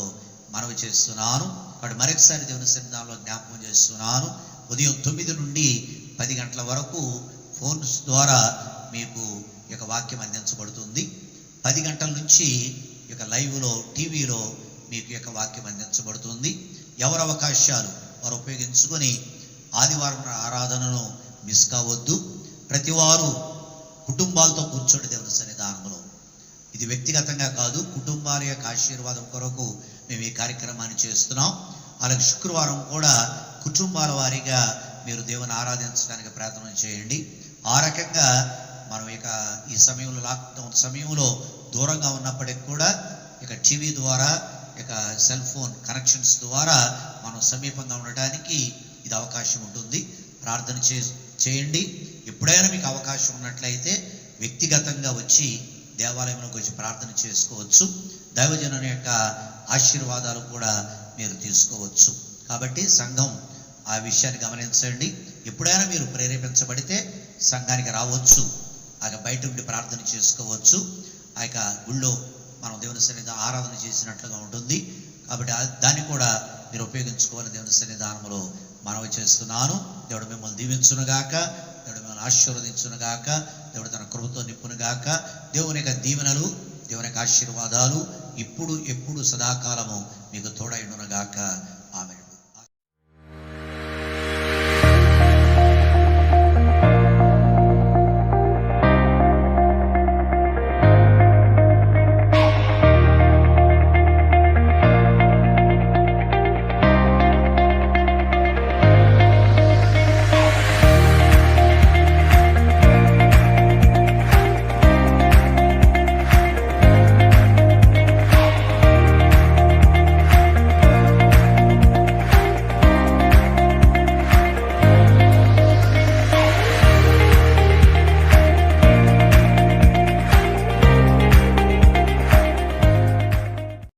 మనవి చేస్తున్నాను. కాబట్టి మరొకసారి దేవుని సన్నిధానంలో జ్ఞాపకం చేస్తున్నాను. ఉదయం 9 నుండి 10 గంటల వరకు ఫోన్స్ ద్వారా మీకు ఈ యొక్క వాక్యం అందించబడుతుంది. 10 గంటల నుంచి ఈ యొక్క లైవ్లో, టీవీలో మీకు ఈ యొక్క వాక్యం అందించబడుతుంది. ఎవరి అవకాశాలు వారు ఉపయోగించుకొని ఆదివారం ఆరాధనను మిస్ కావద్దు. ప్రతివారు కుటుంబాలతో కూర్చోండి దేవుని సన్నిధానంలో. ఇది వ్యక్తిగతంగా కాదు, కుటుంబాల యొక్క ఆశీర్వాదం కొరకు మేము ఈ కార్యక్రమాన్ని చేస్తున్నాం. అలాగే శుక్రవారం కూడా కుటుంబాల వారీగా మీరు దేవుని ఆరాధించడానికి ప్రయత్నం చేయండి. ఆ రకంగా మనం ఇక ఈ సమయంలో, లాక్డౌన్ సమయంలో దూరంగా ఉన్నప్పటికీ కూడా ఇక టీవీ ద్వారా, ఇక సెల్ ఫోన్ కనెక్షన్స్ ద్వారా మనం సమీపంగా ఉండటానికి ఇది అవకాశం ఉంటుంది. ప్రార్థన చేయండి. ఎప్పుడైనా మీకు అవకాశం ఉన్నట్లయితే వ్యక్తిగతంగా వచ్చి దేవాలయంలోకి వచ్చి ప్రార్థన చేసుకోవచ్చు. దైవజనుని యొక్క ఆశీర్వాదాలు కూడా మీరు తీసుకోవచ్చు. కాబట్టి సంఘం ఆ విషయాన్ని గమనించండి. ఎప్పుడైనా మీరు ప్రేరేపించబడితే సంఘానికి రావచ్చు, ఆ బయట ఉండి ప్రార్థన చేసుకోవచ్చు. ఆ యొక్క గుళ్ళో మనం దేవుని సన్నిధి ఆరాధన చేసినట్లుగా ఉంటుంది. కాబట్టి దాన్ని కూడా మీరు ఉపయోగించుకోవాలని దేవుని సన్నిధానంలో మనవి చేస్తున్నాను. దేవుడు మిమ్మల్ని దీవించునుగాక, దేవుడు మిమ్మల్ని ఆశీర్వదించునుగాక, దేవుడు తన కృపతో నింపునుగాక. దేవుని యొక్క దీవెనలు, దేవుని యొక్క ఆశీర్వాదాలు ఇప్పుడు ఎప్పుడు సదాకాలము మీకు తోడైండునుగాక.